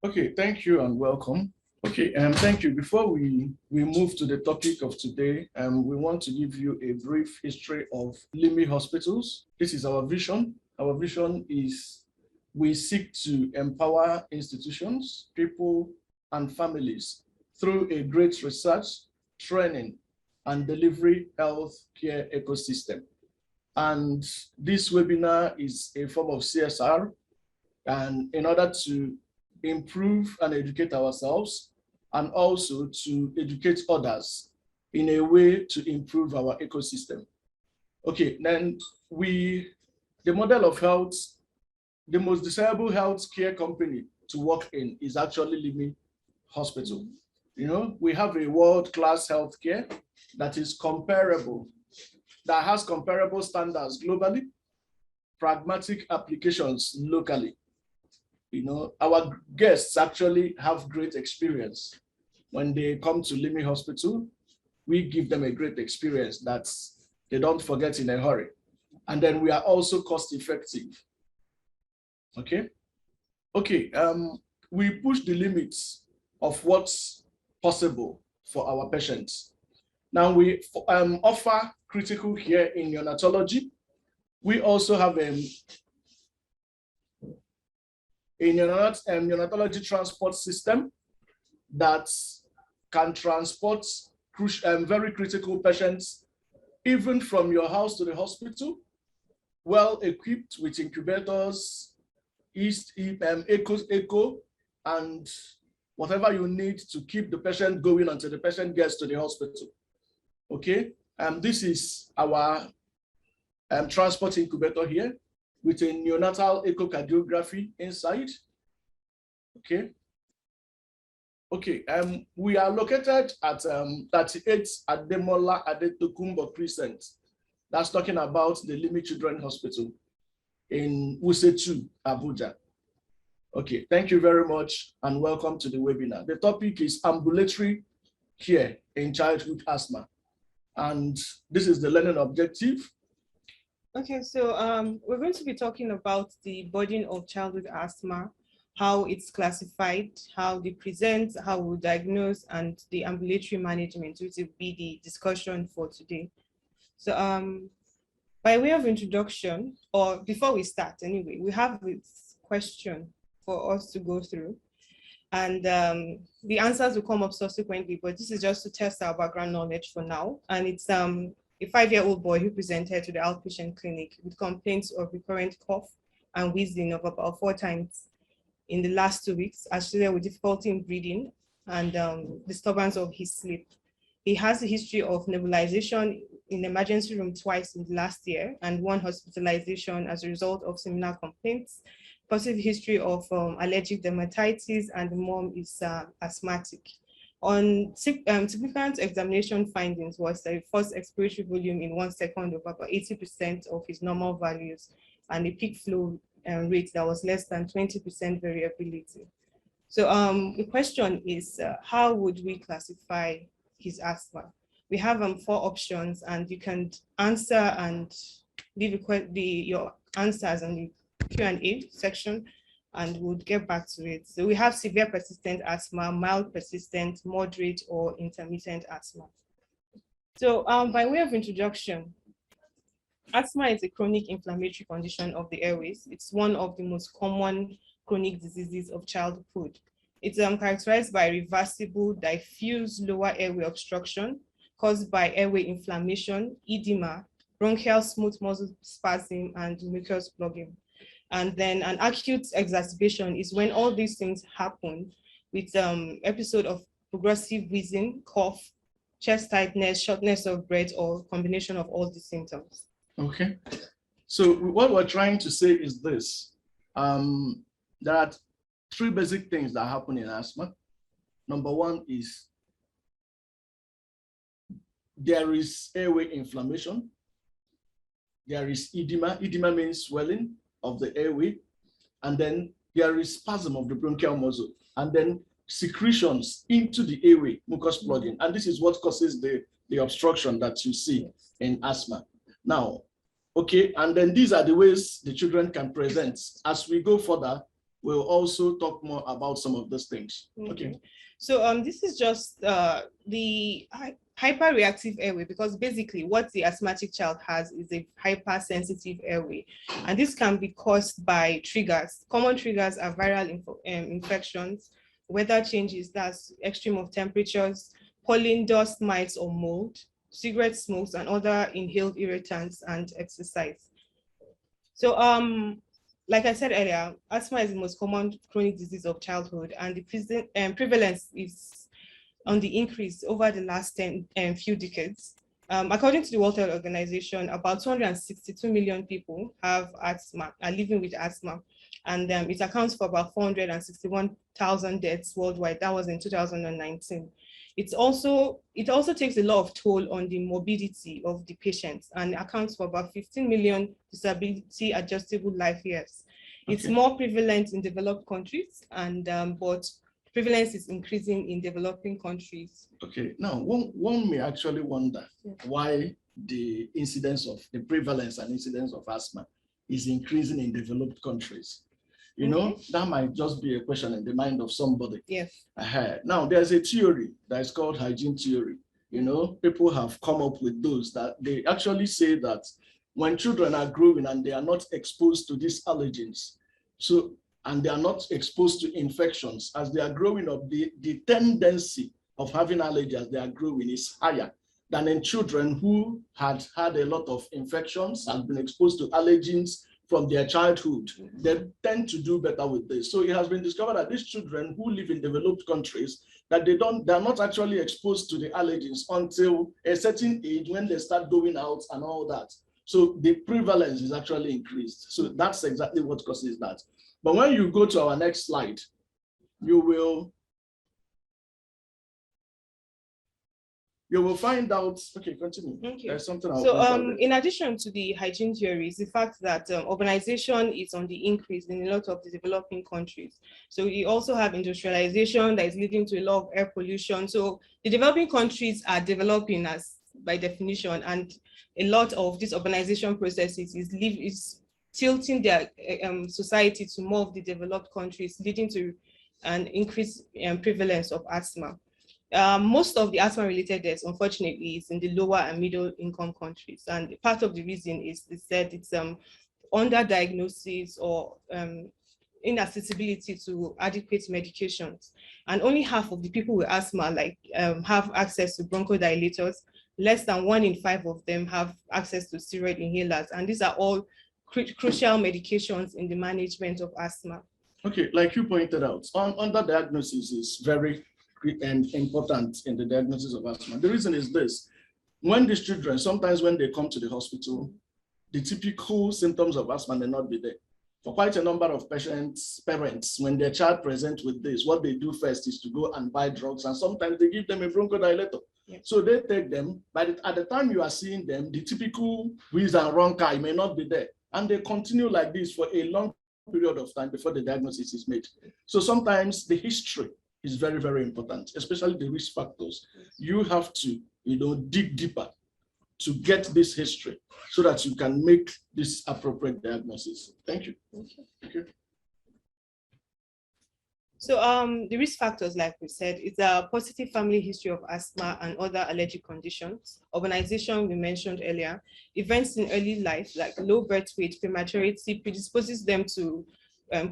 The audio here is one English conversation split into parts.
Okay, thank you and welcome. Okay, thank you. Before we move to the topic of today, we want to give you a brief history of LIMI hospitals. This is our vision. Our vision is we seek to empower institutions, people, and families through a great research, training, and delivery healthcare ecosystem. And this webinar is a form of CSR, and in order to improve and educate ourselves, and also to educate others in a way to improve our ecosystem. Okay, then the model of health, the most desirable healthcare company to work in is actually LIMI Hospital. You know, we have a world-class healthcare that is comparable, that has comparable standards globally, pragmatic applications locally. You know, our guests actually have great experience. When they come to LIMI Hospital, we give them a great experience that they don't forget in a hurry. And then we are also cost effective. Okay. Okay. We push the limits of what's possible for our patients. Now we offer critical care in neonatology. We also have a neonatology transport system that can transport very critical patients even from your house to the hospital, well equipped with incubators, echo, and whatever you need to keep the patient going until the patient gets to the hospital. Okay, this is our transport incubator here with a neonatal echocardiography inside. Okay. Okay, we are located at 38 Ademola Adetokunbo Crescent. That's talking about the LIMI Children Hospital in Wuse 2, Abuja. Okay, thank you very much and welcome to the webinar. The topic is ambulatory care in childhood asthma. And this is the learning objective. Okay, so we're going to be talking about the burden of childhood asthma, how it's classified, how they present, how we diagnose, and the ambulatory management, which will be the discussion for today. So by way of introduction, or before we start anyway, we have this question for us to go through. And the answers will come up subsequently, but this is just to test our background knowledge for now. And it's a 5-year-old boy who presented to the outpatient clinic with complaints of recurrent cough and wheezing of about 4 times in the last 2 weeks, associated with difficulty in breathing and disturbance of his sleep. He has a history of nebulization in the emergency room twice in the last year and 1 hospitalization as a result of similar complaints, positive history of allergic dermatitis, and the mom is asthmatic. On significant examination findings was a first expiratory volume in 1 second of about 80% of his normal values and a peak flow rate that was less than 20% variability. So the question is, how would we classify his asthma? We have 4 options, and you can answer and leave your answers in the Q&A section, and we'll get back to it. So we have severe persistent asthma, mild persistent, moderate, or intermittent asthma. So by way of introduction, asthma is a chronic inflammatory condition of the airways. It's one of the most common chronic diseases of childhood. It's characterized by reversible, diffuse lower airway obstruction caused by airway inflammation, edema, bronchial smooth muscle spasm, and mucus plugging. And then an acute exacerbation is when all these things happen with episode of progressive wheezing, cough, chest tightness, shortness of breath, or combination of all these symptoms. Okay, so what we're trying to say is this. There are 3 basic things that happen in asthma. Number 1 is there is airway inflammation. There is edema. Edema means swelling of the airway. And then there is spasm of the bronchial muscle. And then secretions into the airway, mucus plugging. And this is what causes the obstruction that you see in asthma. Now, okay, and then these are the ways the children can present. As we go further, we'll also talk more about some of these things. Okay. So this is just the hyperreactive airway, because basically what the asthmatic child has is a hypersensitive airway, and this can be caused by triggers. Common triggers are viral infections, weather changes, that's extreme of temperatures, pollen, dust, mites, or mold, cigarette smokes, and other inhaled irritants, and exercise. So like I said earlier, asthma is the most common chronic disease of childhood, and the prevalence is on the increase over the last few decades. According to the World Health Organization, about 262 million people have asthma, are living with asthma, and it accounts for about 461,000 deaths worldwide. That was in 2019. It also takes a lot of toll on the morbidity of the patients, and accounts for about 15 million disability adjustable life years. Okay. It's more prevalent in developed countries, and but prevalence is increasing in developing countries. Okay, now one may actually wonder why the incidence of the prevalence and incidence of asthma is increasing in developed countries. You know, that might just be a question in the mind of somebody. Yes. Now, there's a theory that is called hygiene theory. You know, people have come up with those that they actually say that when children are growing and they are not exposed to these allergens, and they are not exposed to infections, as they are growing up, the tendency of having allergies as they are growing is higher than in children who had a lot of infections and been exposed to allergens from their childhood. They tend to do better with this. So it has been discovered that these children who live in developed countries, that they're not actually exposed to the allergens until a certain age when they start going out and all that. So the prevalence is actually increased. So that's exactly what causes that. But when you go to our next slide, you will find out. Okay, continue. Thank you. There's something in addition to the hygiene theories, the fact that urbanization is on the increase in a lot of the developing countries. So we also have industrialization that is leading to a lot of air pollution. So the developing countries are developing as by definition, and a lot of this urbanization processes is tilting their society to more of the developed countries, leading to an increased prevalence of asthma. Most of the asthma-related deaths, unfortunately, is in the lower and middle income countries. And part of the reason is they said it's underdiagnosis or inaccessibility to adequate medications. And only half of the people with asthma have access to bronchodilators. Less than 1 in 5 of them have access to steroid inhalers. And these are all crucial medications in the management of asthma. Okay, like you pointed out, underdiagnosis is very important in the diagnosis of asthma. The reason is this: when these children, sometimes when they come to the hospital, the typical symptoms of asthma may not be there. For quite a number of parents, when their child presents with this, what they do first is to go and buy drugs, and sometimes they give them a bronchodilator. Yeah. So they take them, but at the time you are seeing them, the typical wheeze and ronchi may not be there. And they continue like this for a long period of time before the diagnosis is made. So sometimes the history is very, very important, especially the risk factors. You have to, dig deeper to get this history so that you can make this appropriate diagnosis. Thank you. Okay. So the risk factors, like we said, is a positive family history of asthma and other allergic conditions, urbanization we mentioned earlier, events in early life like low birth weight, prematurity predisposes them to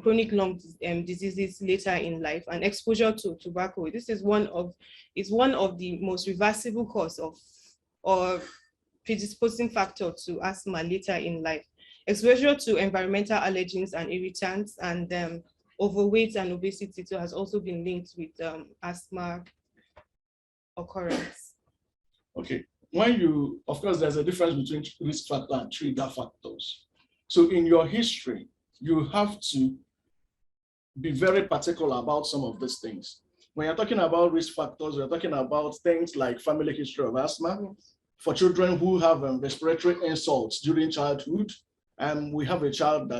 chronic lung diseases later in life, and exposure to tobacco. This is one of the most reversible cause of or predisposing factor to asthma later in life. Exposure to environmental allergens and irritants, and overweight and obesity too has also been linked with asthma occurrence. Okay, of course, there's a difference between risk factor and trigger factors. So in your history, you have to be very particular about some of these things. When you're talking about risk factors, we're talking about things like family history of asthma. Yes. For children who have respiratory insults during childhood, we have a child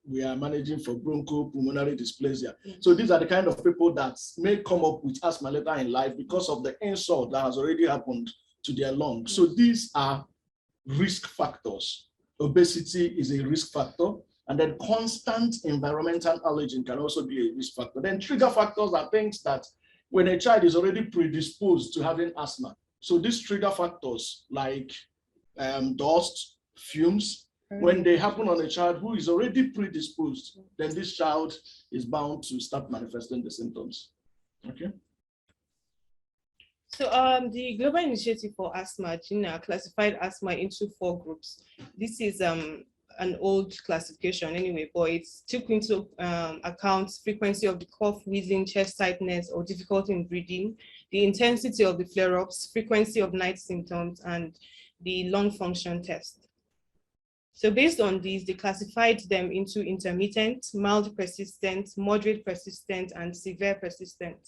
we are managing for bronchopulmonary dysplasia. Yes. So these are the kind of people that may come up with asthma later in life because of the insult that has already happened to their lungs. Yes. So these are risk factors. Obesity is a risk factor, And then constant environmental allergen can also be a risk factor. Then trigger factors are things that when a child is already predisposed to having asthma. So these trigger factors like dust, fumes, when they happen on a child who is already predisposed, then this child is bound to start manifesting the symptoms. Okay. So the Global Initiative for Asthma, GINA, classified asthma into 4 groups. This is an old classification anyway, but it took into account frequency of the cough, wheezing, chest tightness, or difficulty in breathing, the intensity of the flare-ups, frequency of night symptoms, and the lung function test. So based on these, they classified them into intermittent, mild persistent, moderate persistent, and severe persistent.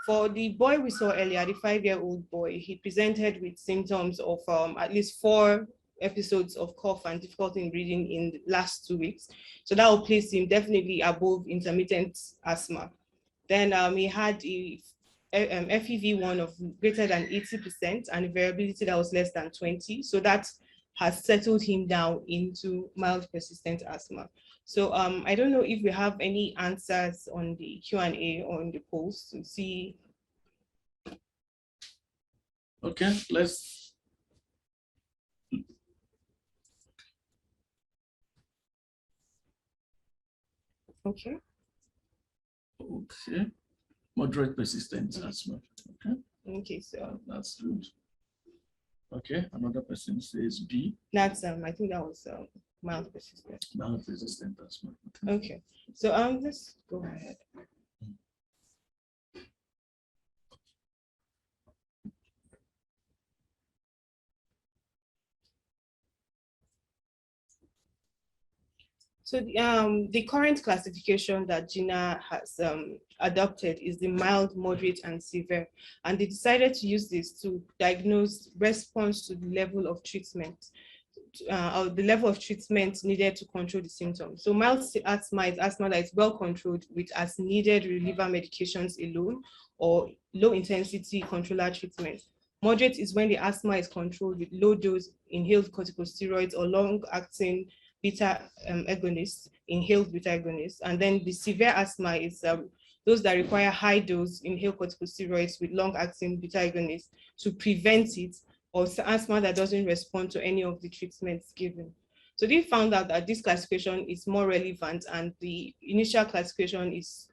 For the boy we saw earlier, the 5-year-old boy, he presented with symptoms of at least 4 episodes of cough and difficulty in breathing in the last 2 weeks. So that will place him definitely above intermittent asthma. Then he had a FEV1 of greater than 80% and a variability that was less than 20. So that has settled him down into mild persistent asthma. So I don't know if we have any answers on the Q&A or on the polls to see. Okay, let's. Okay. Okay. Moderate persistent asthma. Okay. Okay, so that's good. Okay, another person says B. That's I think that was mild persistent. Mild persistent asthma. Okay, so let's go ahead. So the current classification that GINA has adopted is the mild, moderate, and severe. And they decided to use this to diagnose response to the level of treatment, or the level of treatment needed to control the symptoms. So mild asthma is asthma that is well controlled with as needed reliever medications alone or low intensity controller treatment. Moderate is when the asthma is controlled with low dose inhaled corticosteroids or long acting beta agonists, inhaled beta agonists. And then the severe asthma is those that require high dose inhaled corticosteroids with long acting beta agonists to prevent it, or asthma that doesn't respond to any of the treatments given. So they found out that this classification is more relevant, and the initial classification is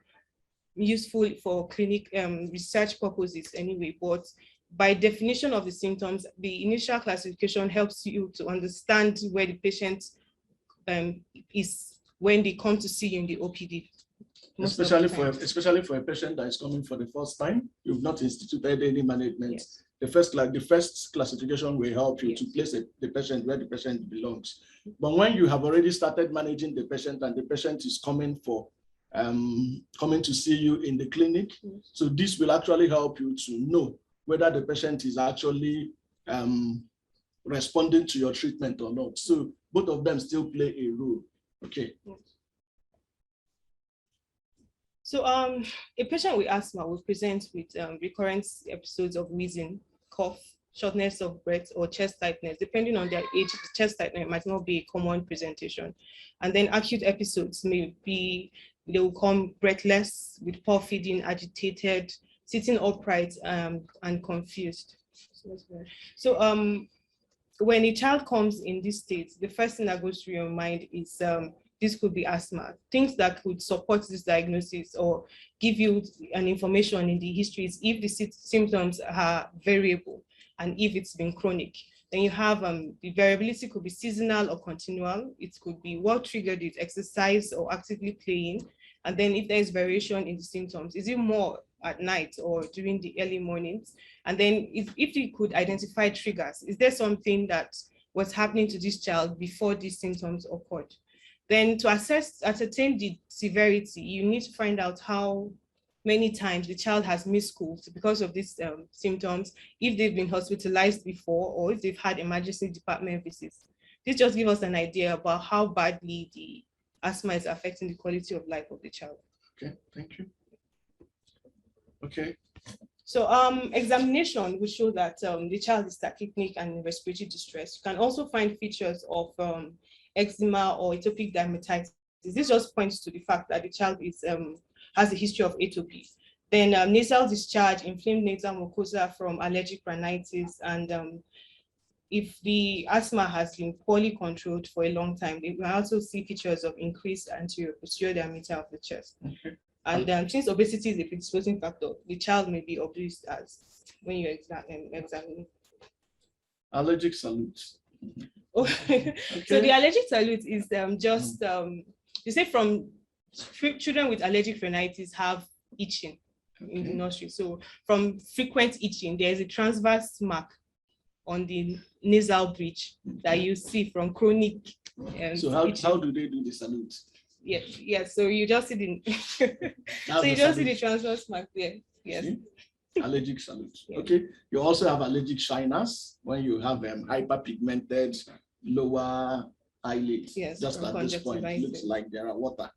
useful for clinic research purposes anyway, but by definition of the symptoms, the initial classification helps you to understand where the patient is when they come to see you in the OPD. Especially for a patient that is coming for the first time, you've not instituted any management. Yes. The first classification will help you to place the patient where the patient belongs. But when you have already started managing the patient and the patient is coming to see you in the clinic, so this will actually help you to know whether the patient is actually responding to your treatment or not. So both of them still play a role. Okay. So a patient with asthma will present with recurrent episodes of wheezing, cough, shortness of breath, or chest tightness. Depending on their age, the chest tightness might not be a common presentation. And then acute episodes may be, they will come breathless, with poor feeding, agitated, sitting upright, and confused. So when a child comes in this state, the first thing that goes through your mind is this could be asthma. Things that could support this diagnosis or give you an information in the histories if the symptoms are variable and if it's been chronic. Then you have the variability could be seasonal or continual. It could be what triggered it, exercise or actively playing. And then if there is variation in the symptoms, is it more at night or during the early mornings? And then if you could identify triggers, is there something that was happening to this child before these symptoms occurred? Then to ascertain the severity, you need to find out how many times the child has missed school because of these symptoms, if they've been hospitalized before, or if they've had emergency department visits. This just gives us an idea about how badly the asthma is affecting the quality of life of the child. Okay, thank you. Okay. So examination will show that the child is tachypneic and in respiratory distress. You can also find features of eczema, or atopic dermatitis. This just points to the fact that the child has a history of atopy. Then nasal discharge, inflamed nasal mucosa from allergic rhinitis, and if the asthma has been poorly controlled for a long time, they will also see features of increased anterior posterior diameter of the chest. Okay. And since obesity is a predisposing factor, the child may be obese as when you examine. Allergic salute. Okay. So the allergic salute is just you say from children with allergic rhinitis have itching in the nostril. So from frequent itching, there is a transverse mark on the nasal bridge that you see from chronic. So how do they do the salute? Yes. So you just see the see the transverse mark there. Yes. See? Allergic salute. Yeah. Okay. You also have allergic shyness when you have hyperpigmented lower eyelids. Yes. Just at this point, it looks like there are water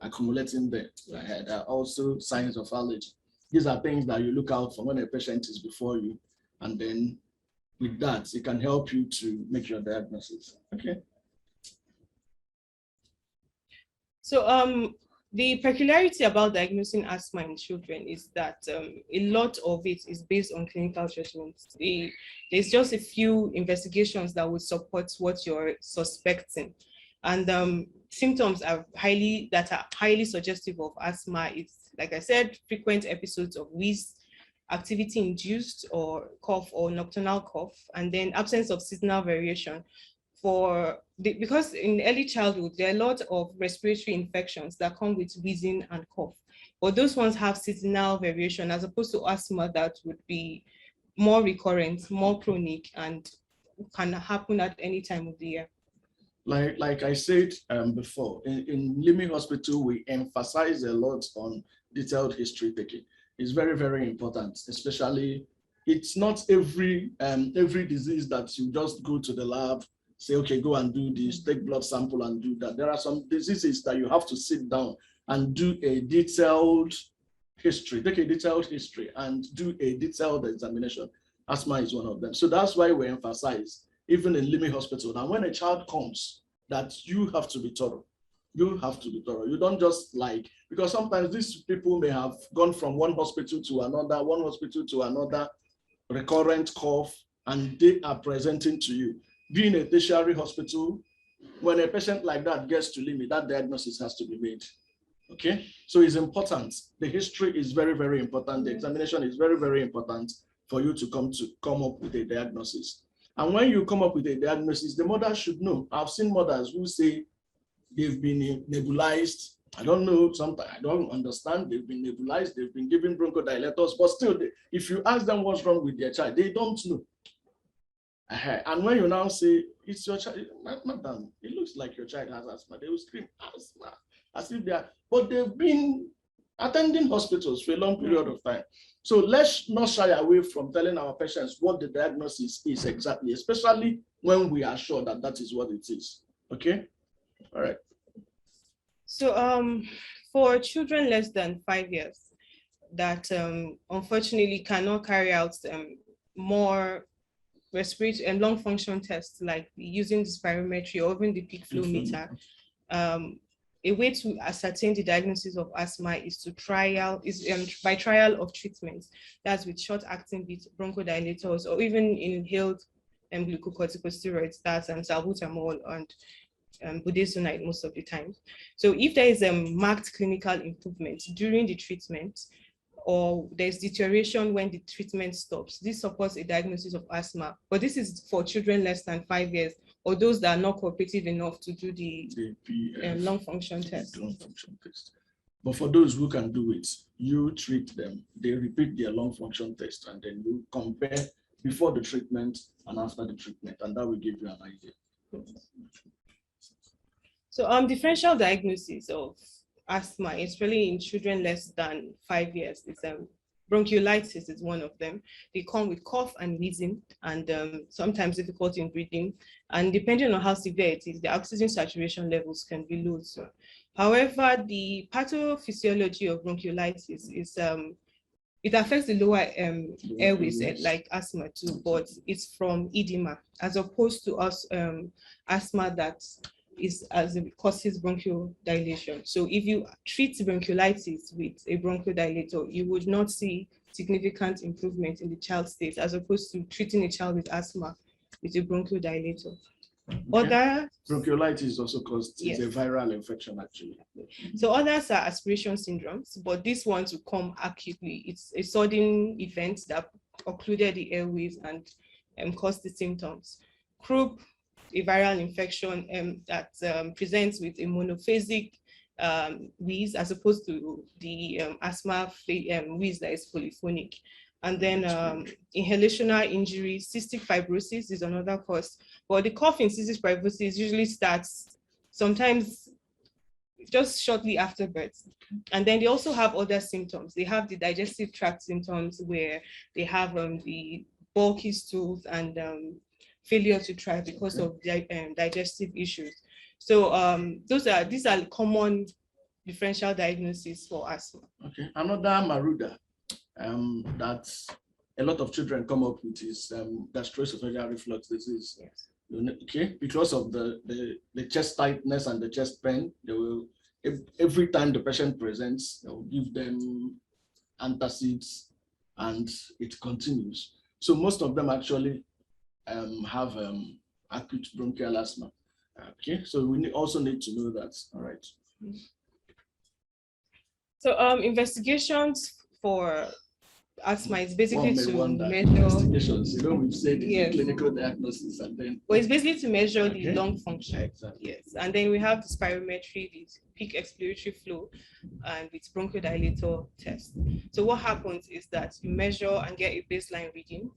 accumulating there. There are also signs of allergy. These are things that you look out for when a patient is before you, and then with that, it can help you to make your diagnosis. Okay. So the peculiarity about diagnosing asthma in children is that a lot of it is based on clinical judgment. There's just a few investigations that would support what you're suspecting. And symptoms are highly suggestive of asthma. It's, like I said, frequent episodes of wheeze, activity-induced or cough or nocturnal cough, and then absence of seasonal variation. Because in early childhood, there are a lot of respiratory infections that come with wheezing and cough, but those ones have seasonal variation as opposed to asthma that would be more recurrent, more chronic, and can happen at any time of the year. Like I said before, in LIMI Hospital, we emphasize a lot on detailed history taking. It's very, very important, especially it's not every disease that you just go to the lab, say, okay, go and do this, take blood sample and do that. There are some diseases that you have to sit down and do a detailed history, take a detailed history and do a detailed examination. Asthma is one of them. So that's why we emphasize, even in LIMI Hospital, that when a child comes, that you have to be thorough. You have to be thorough. You don't just because sometimes these people may have gone from one hospital to another, recurrent cough, and they are presenting to you. Being a tertiary hospital, when a patient like that gets to LIMI, that diagnosis has to be made. Okay, so it's important. The history is very, very important. The examination is very, very important for you to come up with a diagnosis. And when you come up with a diagnosis, the mother should know. I've seen mothers who say they've been nebulized. I don't know, sometimes I don't understand. They've been nebulized, they've been given bronchodilators, but still, if you ask them what's wrong with their child, they don't know. And when you now say, it's your child, madam, it looks like your child has asthma, they will scream, asthma, as if they are, but they've been attending hospitals for a long period of time. So let's not shy away from telling our patients what the diagnosis is exactly, especially when we are sure that that is what it is. Okay? All right. So for children less than 5 years that unfortunately cannot carry out more respiratory and lung function tests, like using the spirometry or even the peak flow meter, a way to ascertain the diagnosis of asthma is by trial of treatments. That's with short-acting bronchodilators or even inhaled glucocorticosteroids, that's salbutamol and budesonide most of the time. So if there is a marked clinical improvement during the treatment, or there's deterioration when the treatment stops, this supports a diagnosis of asthma. But this is for children less than 5 years, or those that are not cooperative enough to do the lung function test. But for those who can do it, you treat them, they repeat their lung function test, and then you compare before the treatment and after the treatment, and that will give you an idea. So differential diagnosis of asthma, especially in children less than 5 years, is bronchiolitis is one of them. They come with cough and wheezing, and sometimes difficulty in breathing. And depending on how severe it is, the oxygen saturation levels can be low. So, however, the pathophysiology of bronchiolitis is it affects the lower airways, like asthma too, but it's from edema, as opposed to asthma that causes bronchodilation. So if you treat bronchiolitis with a bronchodilator, you would not see significant improvement in the child's state, as opposed to treating a child with asthma with a bronchodilator. Okay. Other Bronchiolitis is also caused, yes. It's a viral infection actually. So others are aspiration syndromes, but this one to come acutely. It's a sudden event that occluded the airways and caused the symptoms. Croup, a viral infection that presents with a monophasic wheeze, as opposed to the asthma wheeze that is polyphonic. And then inhalational injury, cystic fibrosis is another cause. But the cough in cystic fibrosis usually starts sometimes just shortly after birth. And then they also have other symptoms. They have the digestive tract symptoms, where they have the bulky stools and failure to thrive because of digestive issues. So these are common differential diagnoses for asthma. Okay, another Maruda that a lot of children come up with is gastroesophageal reflux disease. Yes. Okay, because of the chest tightness and the chest pain, they will, every time the patient presents, they will give them antacids, and it continues. So most of them actually have acute bronchial asthma. Okay, so we also need to know that. All right. So investigations for asthma is basically to measure investigations. We've said yes. clinical diagnosis, and then it's basically to measure the lung function. Exactly. Yes, and then we have the spirometry, the peak expiratory flow, and with bronchodilator test. So what happens is that you measure and get a baseline reading,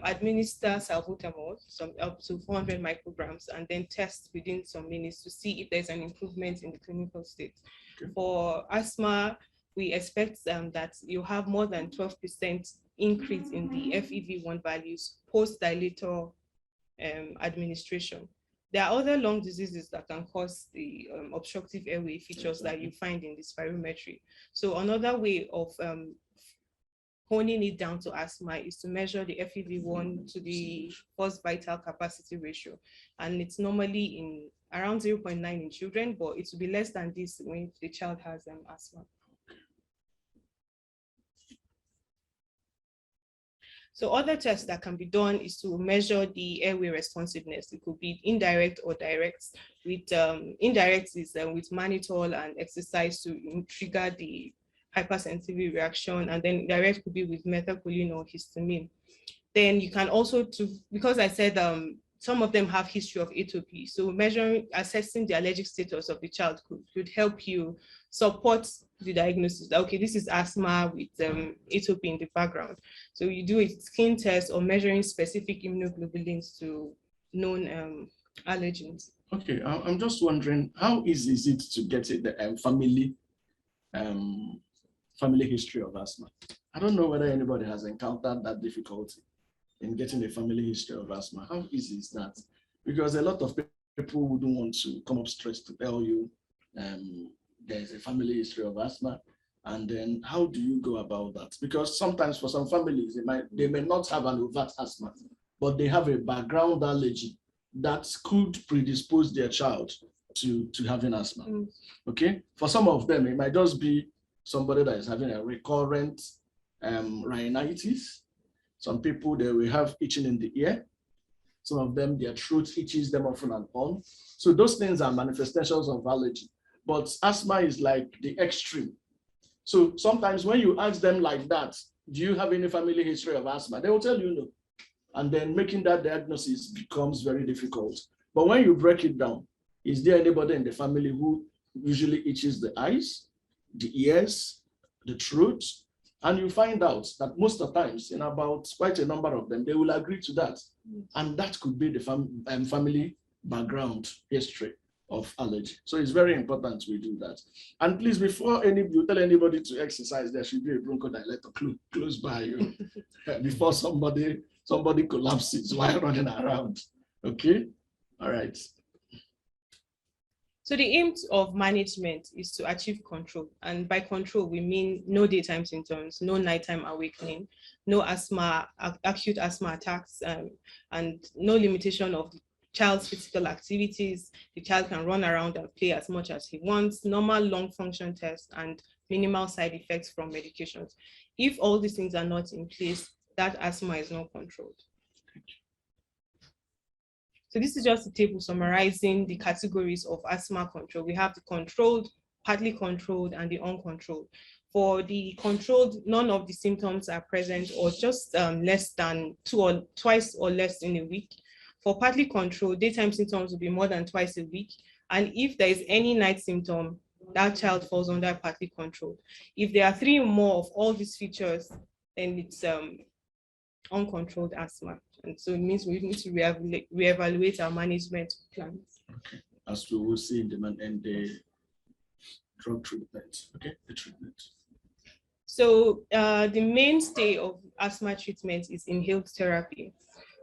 administer salbutamol, up to 400 micrograms, and then test within some minutes to see if there's an improvement in the clinical state. Okay. For asthma, we expect that you have more than 12% increase in the FEV1 values post-dilator administration. There are other lung diseases that can cause the obstructive airway features that you find in the spirometry. So another way of honing it down to asthma is to measure the FEV1 to the forced vital capacity ratio. And it's normally in around 0.9 in children, but it will be less than this when the child has asthma. So other tests that can be done is to measure the airway responsiveness. It could be indirect or direct. With indirect is with mannitol and exercise to trigger the hypersensitivity reaction, and then direct could be with methacholine or histamine. Then you can also, because I said some of them have history of atopy, so assessing the allergic status of the child could help you support the diagnosis. Okay, this is asthma with atopy in the background. So you do a skin test or measuring specific immunoglobulins to known allergens. Okay, I'm just wondering, how easy is it to get the family history of asthma? I don't know whether anybody has encountered that difficulty in getting a family history of asthma. How easy is that? Because a lot of people wouldn't want to come up straight to tell you there's a family history of asthma. And then how do you go about that? Because sometimes for some families, they may not have an overt asthma, but they have a background allergy that could predispose their child to having asthma. Okay, for some of them, it might just be somebody that is having a recurrent rhinitis. Some people, they will have itching in the ear. Some of them, their throat itches them often and on. So those things are manifestations of allergy. But asthma is like the extreme. So sometimes when you ask them like that, do you have any family history of asthma? They will tell you no. And then making that diagnosis becomes very difficult. But when you break it down, is there anybody in the family who usually itches the eyes, the ears, the throat? And you find out that most of the times, in about quite a number of them, they will agree to that. And that could be the family background history of allergy. So it's very important we do that. And please, before you tell anybody to exercise, there should be a bronchodilator close by you before somebody collapses while running around. Okay? All right. So the aim of management is to achieve control. And by control, we mean no daytime symptoms, no nighttime awakening, no asthma, acute asthma attacks, and no limitation of child's physical activities. The child can run around and play as much as he wants, normal lung function tests, and minimal side effects from medications. If all these things are not in place, that asthma is not controlled. So this is just a table summarizing the categories of asthma control. We have the controlled, partly controlled, and the uncontrolled. For the controlled, none of the symptoms are present or just less than twice or less in a week. For partly controlled, daytime symptoms will be more than twice a week. And if there is any night symptom, that child falls under partly controlled. If there are 3 or more of all these features, then it's uncontrolled asthma. And so it means we need to reevaluate our management plans. Okay, as we will see in the drug treatment. Okay, the treatment. So the mainstay of asthma treatment is inhaled therapy.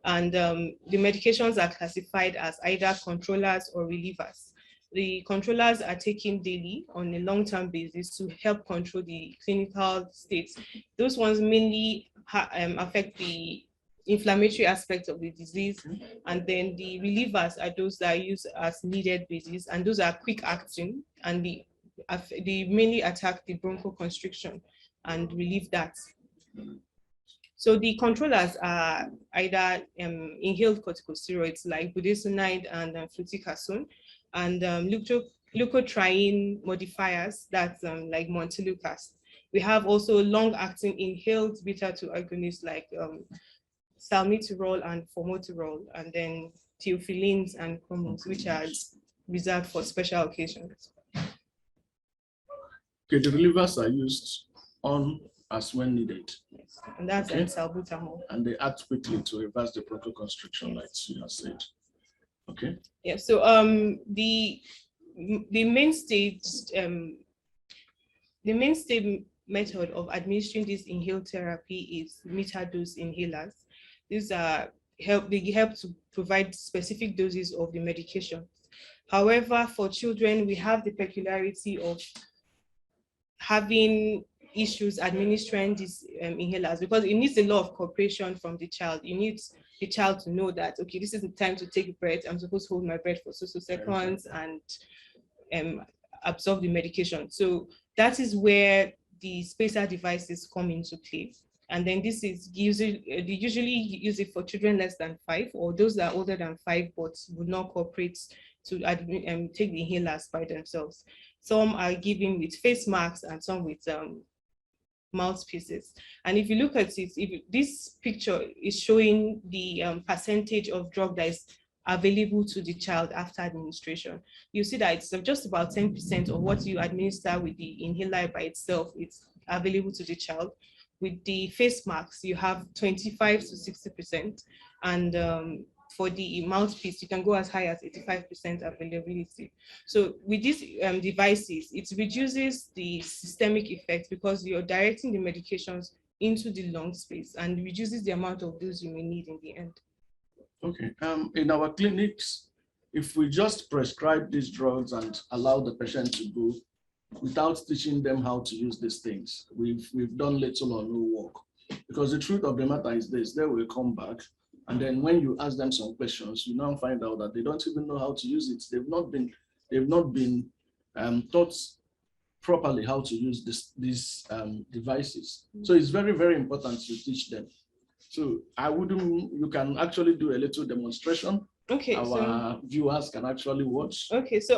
And the medications are classified as either controllers or relievers. The controllers are taken daily on a long-term basis to help control the clinical states. Those ones mainly affect the inflammatory aspect of the disease, and then the relievers are those that are used as needed basis, and those are quick acting, and they mainly attack the bronchoconstriction and relieve that. So the controllers are either inhaled corticosteroids like budesonide and fluticasone, and leukotriene modifiers, that's like montelukast. We have also long-acting inhaled beta-2 agonists like salmeterol and formoterol, and then theophylline and chromones, which are reserved for special occasions. Okay, the relievers are used on as when needed. Yes. And that's salbutamol. And they act quickly to reverse the bronchoconstriction, like you have said. Okay. Yeah. So the mainstay method of administering this inhaled therapy is metered-dose inhalers. These are help to provide specific doses of the medication. However, for children, we have the peculiarity of having issues administering these inhalers, because it needs a lot of cooperation from the child. You need the child to know that, okay, this is the time to take breath. I'm supposed to hold my breath for so seconds and absorb the medication. So that is where the spacer devices come into play. And then this is usually, they usually use it for children less than 5, or those that are older than 5 but would not cooperate to take the inhalers by themselves. Some are given with face masks and some with mouthpieces. And if you look at it, this picture is showing the percentage of drug that is available to the child after administration. You see that it's just about 10% of what you administer with the inhaler by itself, it's available to the child. With the face masks, you have 25 to 60%. And for the mouthpiece, you can go as high as 85% availability. So with these devices, it reduces the systemic effect because you're directing the medications into the lung space and reduces the amount of dose you may need in the end. Okay. In our clinics, if we just prescribe these drugs and allow the patient to go without teaching them how to use these things, we've done little or no work. Because the truth of the matter is this: they will come back, and then when you ask them some questions, you now find out that they don't even know how to use it. They've not been taught properly how to use these devices. So it's very, very important to teach them. So you can actually do a little demonstration. Okay. Our viewers can actually watch. Okay, so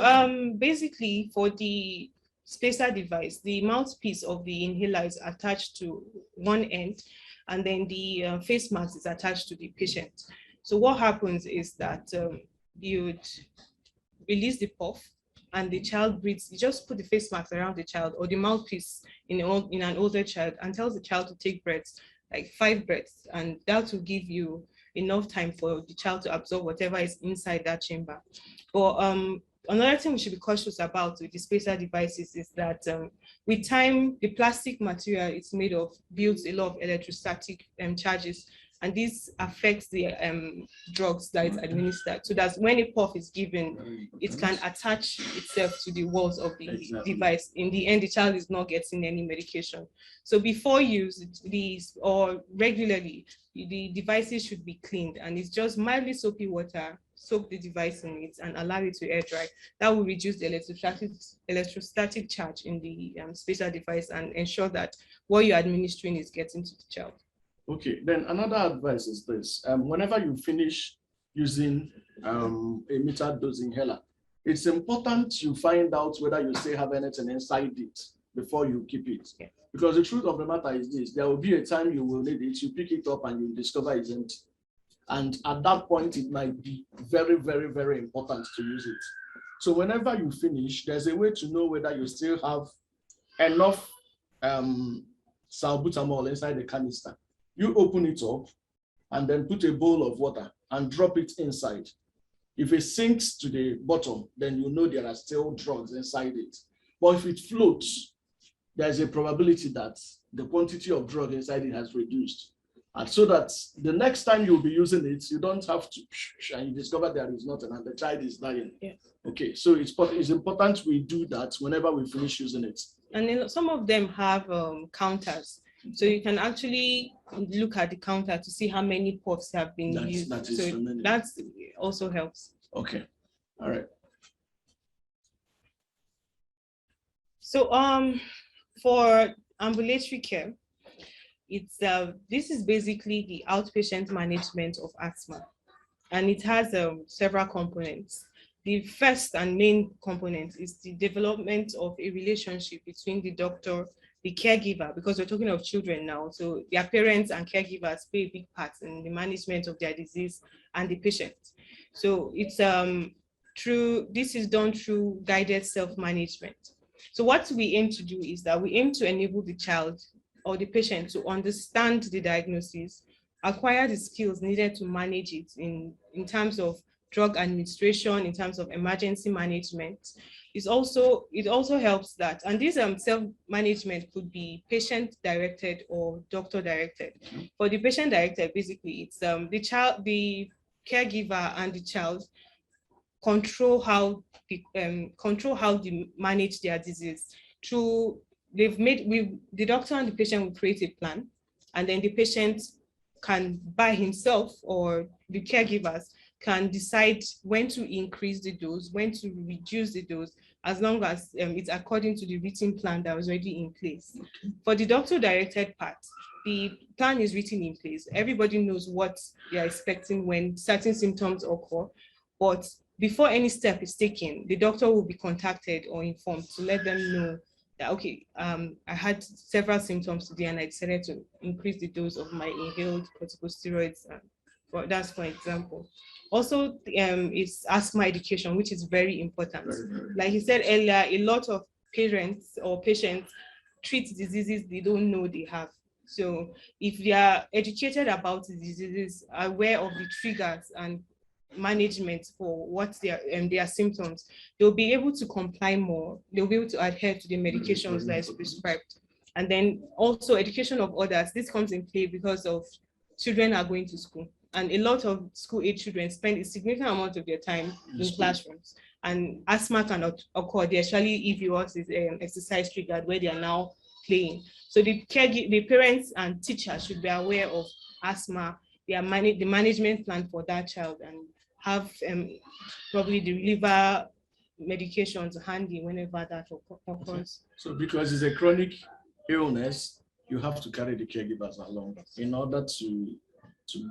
basically for the spacer device, the mouthpiece of the inhaler is attached to one end, and then the face mask is attached to the patient. So what happens is that you would release the puff, and the child breathes. You just put the face mask around the child or the mouthpiece in an older child and tells the child to take breaths, like 5 breaths, and that will give you enough time for the child to absorb whatever is inside that chamber. But another thing we should be cautious about with the spacer devices is that with time, the plastic material it's made of builds a lot of electrostatic charges, and this affects the drugs that is administered. So that when a puff is given, it can attach itself to the walls of the device. In the end, the child is not getting any medication. So before use these or regularly, the devices should be cleaned, and it's just mildly soapy water, soak the device in it and allow it to air dry. That will reduce the electrostatic charge in the spacer device and ensure that what you're administering is getting to the child. Okay, then another advice is this. Whenever you finish using a metered dose inhaler, it's important you find out whether you still have anything inside it before you keep it. Yeah. Because the truth of the matter is this, there will be a time you will need it, you pick it up and you discover it's empty. And at that point, it might be very, very, very important to use it. So whenever you finish, there's a way to know whether you still have enough salbutamol inside the canister. You open it up and then put a bowl of water and drop it inside. If it sinks to the bottom, then you know there are still drugs inside it. But if it floats, there's a probability that the quantity of drug inside it has reduced. And so that the next time you'll be using it, you don't have to, and you discover there is nothing and the child is dying. Yeah. Okay, so it's important we do that whenever we finish using it. And then some of them have counters. So you can actually look at the counter to see how many puffs have been used. That also helps. Okay, all right. So for ambulatory care, it's this is basically the outpatient management of asthma, and it has several components. The first and main component is the development of a relationship between the doctor, the caregiver, because we're talking of children now, so their parents and caregivers play a big part in the management of their disease, and the patient. So it's this is done through guided self-management. So what we aim to do is that we aim to enable the child or the patient to understand the diagnosis, acquire the skills needed to manage it in terms of drug administration, in terms of emergency management. It also helps that, and this self-management could be patient-directed or doctor-directed. For the patient-directed, basically, it's the caregiver and the child control how they manage their disease through the doctor and the patient will create a plan, and then the patient can by himself, or the caregivers can decide when to increase the dose, when to reduce the dose, as long as it's according to the written plan that was already in place. For the doctor-directed part, the plan is written in place. Everybody knows what they are expecting when certain symptoms occur, but before any step is taken, the doctor will be contacted or informed to let them know that, okay, I had several symptoms today and I decided to increase the dose of my inhaled corticosteroids. That's for example. Also, is asthma education, which is very important. Like you said earlier, a lot of parents or patients treat diseases they don't know they have. So if they are educated about the diseases, aware of the triggers and management for what their symptoms, they'll be able to comply more. They'll be able to adhere to the medications that is prescribed. And then also education of others. This comes in play because of children are going to school, and a lot of school-age children spend a significant amount of their time in classrooms, and asthma cannot occur. They actually, if yours is exercise triggered, where they are now playing. So the parents and teachers should be aware of asthma, the management plan for that child, and have probably the reliever medications handy whenever that occurs. So because it's a chronic illness, you have to carry the caregivers along in order to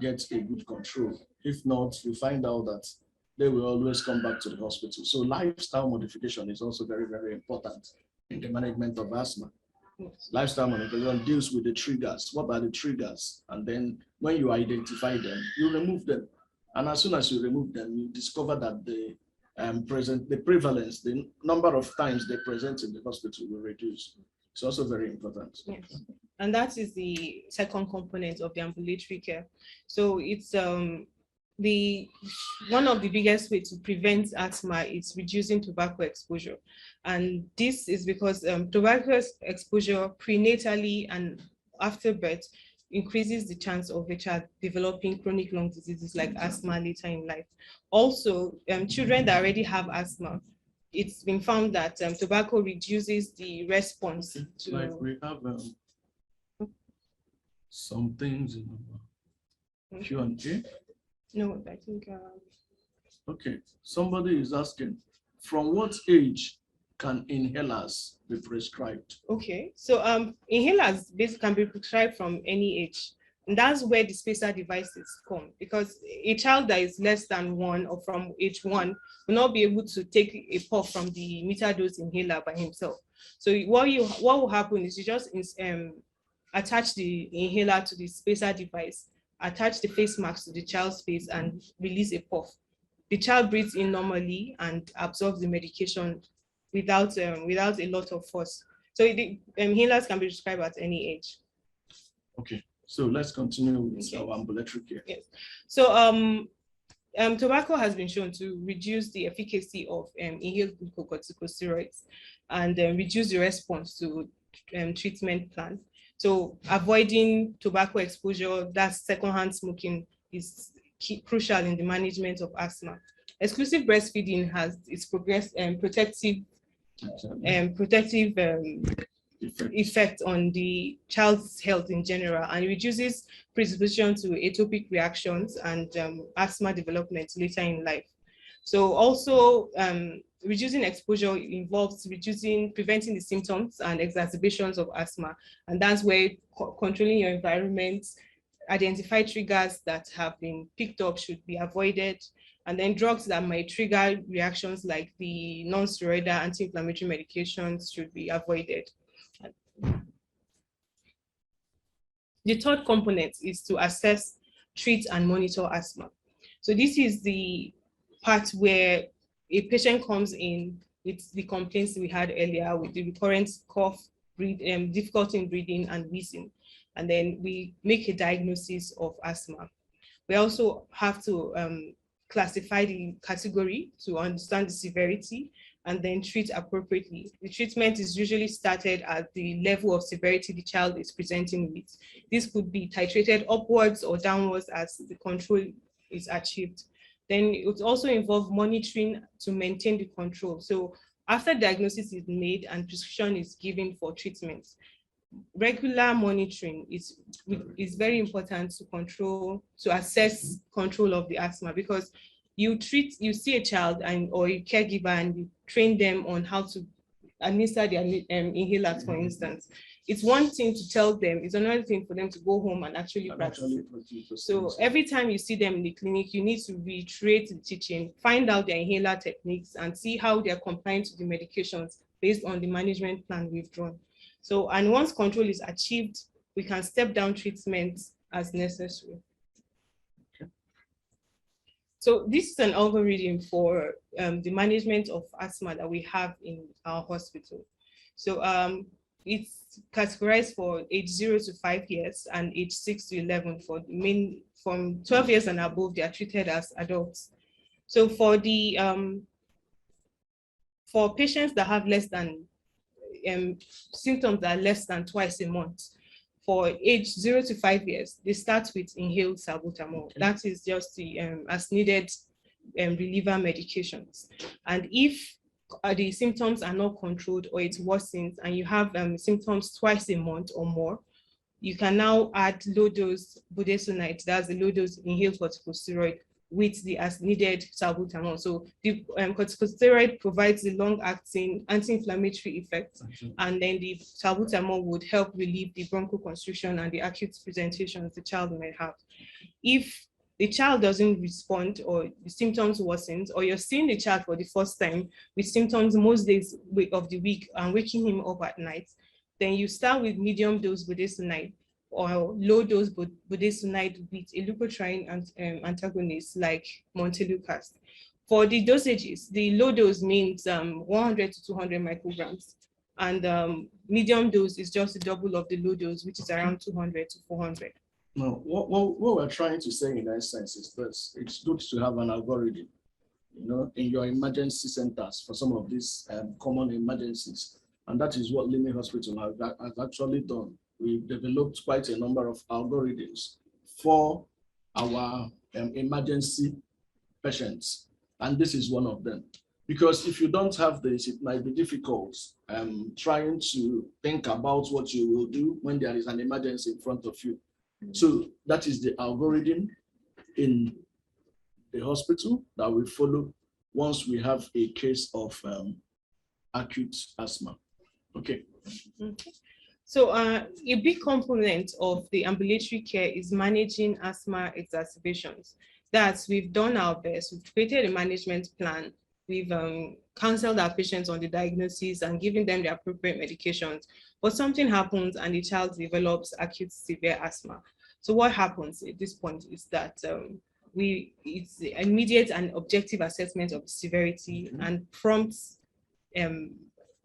get a good control. If not, you find out that they will always come back to the hospital. So lifestyle modification is also very, very important in the management of asthma. Yes. Lifestyle modification deals with the triggers. What are the triggers? And then when you identify them, you remove them. And as soon as you remove them, you discover that the prevalence, the number of times they present in the hospital will reduce. It's also very important. Yes. And that is the second component of the ambulatory care. So it's one of the biggest ways to prevent asthma is reducing tobacco exposure. And this is because tobacco exposure prenatally and after birth increases the chance of a child developing chronic lung diseases like asthma later in life. Also, children that already have asthma, it's been found that tobacco reduces the response to... Like we have some things Q&A. No, I think. Okay, somebody is asking, from what age can inhalers be prescribed? Okay, so inhalers basically can be prescribed from any age. And that's where the spacer devices come, because a child that is less than 1 or from age 1 will not be able to take a puff from the meter dose inhaler by himself. So what will happen is you just attach the inhaler to the spacer device, attach the face mask to the child's face, and release a puff. The child breathes in normally and absorbs the medication without a lot of force. So the inhalers can be prescribed at any age. Okay, so let's continue with our ambulatory care. Yes. So tobacco has been shown to reduce the efficacy of inhaled glucocorticosteroids and reduce the response to treatment plans. So avoiding tobacco exposure, that's secondhand smoking, is crucial in the management of asthma. Exclusive breastfeeding has its protective effect on the child's health in general, and reduces predisposition to atopic reactions and asthma development later in life. So also reducing exposure involves preventing the symptoms and exacerbations of asthma, and that's where controlling your environment, identify triggers that have been picked up should be avoided, and then drugs that might trigger reactions like the non-steroidal anti-inflammatory medications should be avoided. The third component is to assess, treat, and monitor asthma. So this is the part where a patient comes in with the complaints we had earlier, with the recurrent cough, difficulty in breathing, and wheezing. And then we make a diagnosis of asthma. We also have to classify the category to understand the severity and then treat appropriately. The treatment is usually started at the level of severity the child is presenting with. This could be titrated upwards or downwards as the control is achieved. Then it would also involve monitoring to maintain the control. So after diagnosis is made and prescription is given for treatment, regular monitoring is very important to assess control of the asthma, because you see a child or a caregiver and you train them on how to administer their inhalers, for instance. It's one thing to tell them, it's another thing for them to go home and actually practice. So every time you see them in the clinic, you need to reiterate the teaching, find out their inhaler techniques, and see how they're complying to the medications based on the management plan we've drawn. So, and once control is achieved, we can step down treatment as necessary. Okay. So this is an algorithm for the management of asthma that we have in our hospital. So it's categorized for age 0 to 5 years and age 6 to 11 from 12 years and above, they are treated as adults. So for the for patients that have less than symptoms that are less than twice a month, for age 0 to 5 years, they start with inhaled salbutamol. Okay. That is just the as needed reliever medications. And if the symptoms are not controlled or it worsens and you have symptoms twice a month or more, you can now add low dose budesonide, that's the low dose inhaled corticosteroid, with the as needed salbutamol. So the corticosteroid provides the long-acting anti-inflammatory effect, and then the salbutamol would help relieve the bronchoconstriction and the acute presentations the child might have. If the child doesn't respond or the symptoms worsens, or you're seeing the child for the first time with symptoms most days of the week and waking him up at night, then you start with medium dose budesonide or low dose budesonide with a leukotriene antagonist like montelukast. For the dosages, the low dose means 100 to 200 micrograms, and medium dose is just the double of the low dose, which is around 200 to 400. No, what we're trying to say in that sense is this: it's good to have an algorithm, in your emergency centers for some of these common emergencies, and that is what Limi Hospital has actually done. We've developed quite a number of algorithms for our emergency patients, and this is one of them. Because if you don't have this, it might be difficult trying to think about what you will do when there is an emergency in front of you. So that is the algorithm in the hospital that we follow once we have a case of acute asthma. Okay. Okay. So a big component of the ambulatory care is managing asthma exacerbations. That's we've done our best. We've created a management plan. We've counseled our patients on the diagnosis and given them the appropriate medications. But something happens and the child develops acute severe asthma. So what happens at this point is that it's the immediate and objective assessment of the severity and um,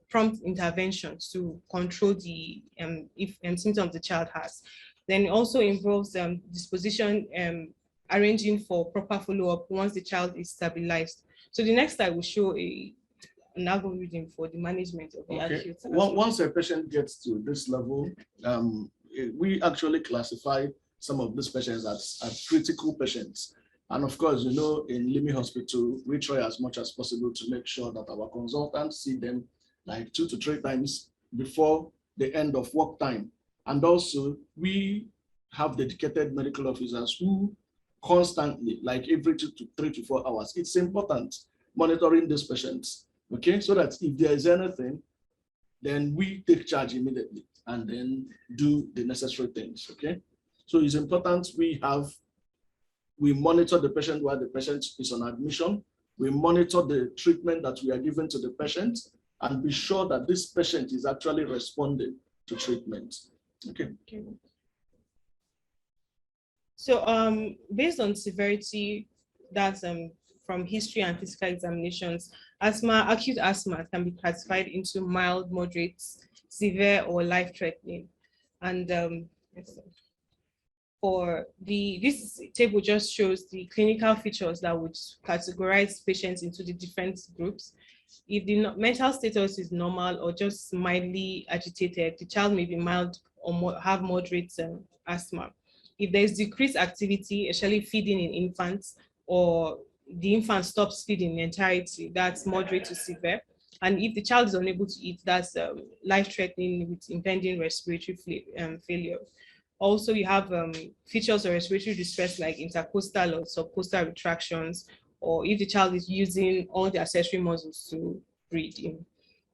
prompt interventions to control the symptoms the child has. Then it also involves disposition, arranging for proper follow-up once the child is stabilized. So the next slide will show an algorithm for the management of the acute. Once a patient gets to this level, we actually classify some of these patients as critical patients. And of course, in Limi Hospital, we try as much as possible to make sure that our consultants see them like 2 to 3 times before the end of work time. And also, we have dedicated medical officers who constantly, like every 3 to 4 hours, it's important monitoring these patients, okay? So that if there is anything, then we take charge immediately and then do the necessary things, okay? So it's important we monitor the patient while the patient is on admission. We monitor the treatment that we are giving to the patient and be sure that this patient is actually responding to treatment. Okay. So based on severity, that's from history and physical examinations, acute asthma can be classified into mild, moderate, severe, or life-threatening. And this table just shows the clinical features that would categorize patients into the different groups. If the mental status is normal or just mildly agitated, the child may be mild or have moderate asthma. If there's decreased activity, especially feeding in infants, or the infant stops feeding in entirety, that's moderate to severe. And if the child is unable to eat, that's life-threatening with impending respiratory failure. Also, you have features of respiratory distress like intercostal or subcostal retractions, or if the child is using all the accessory muscles to breathe in.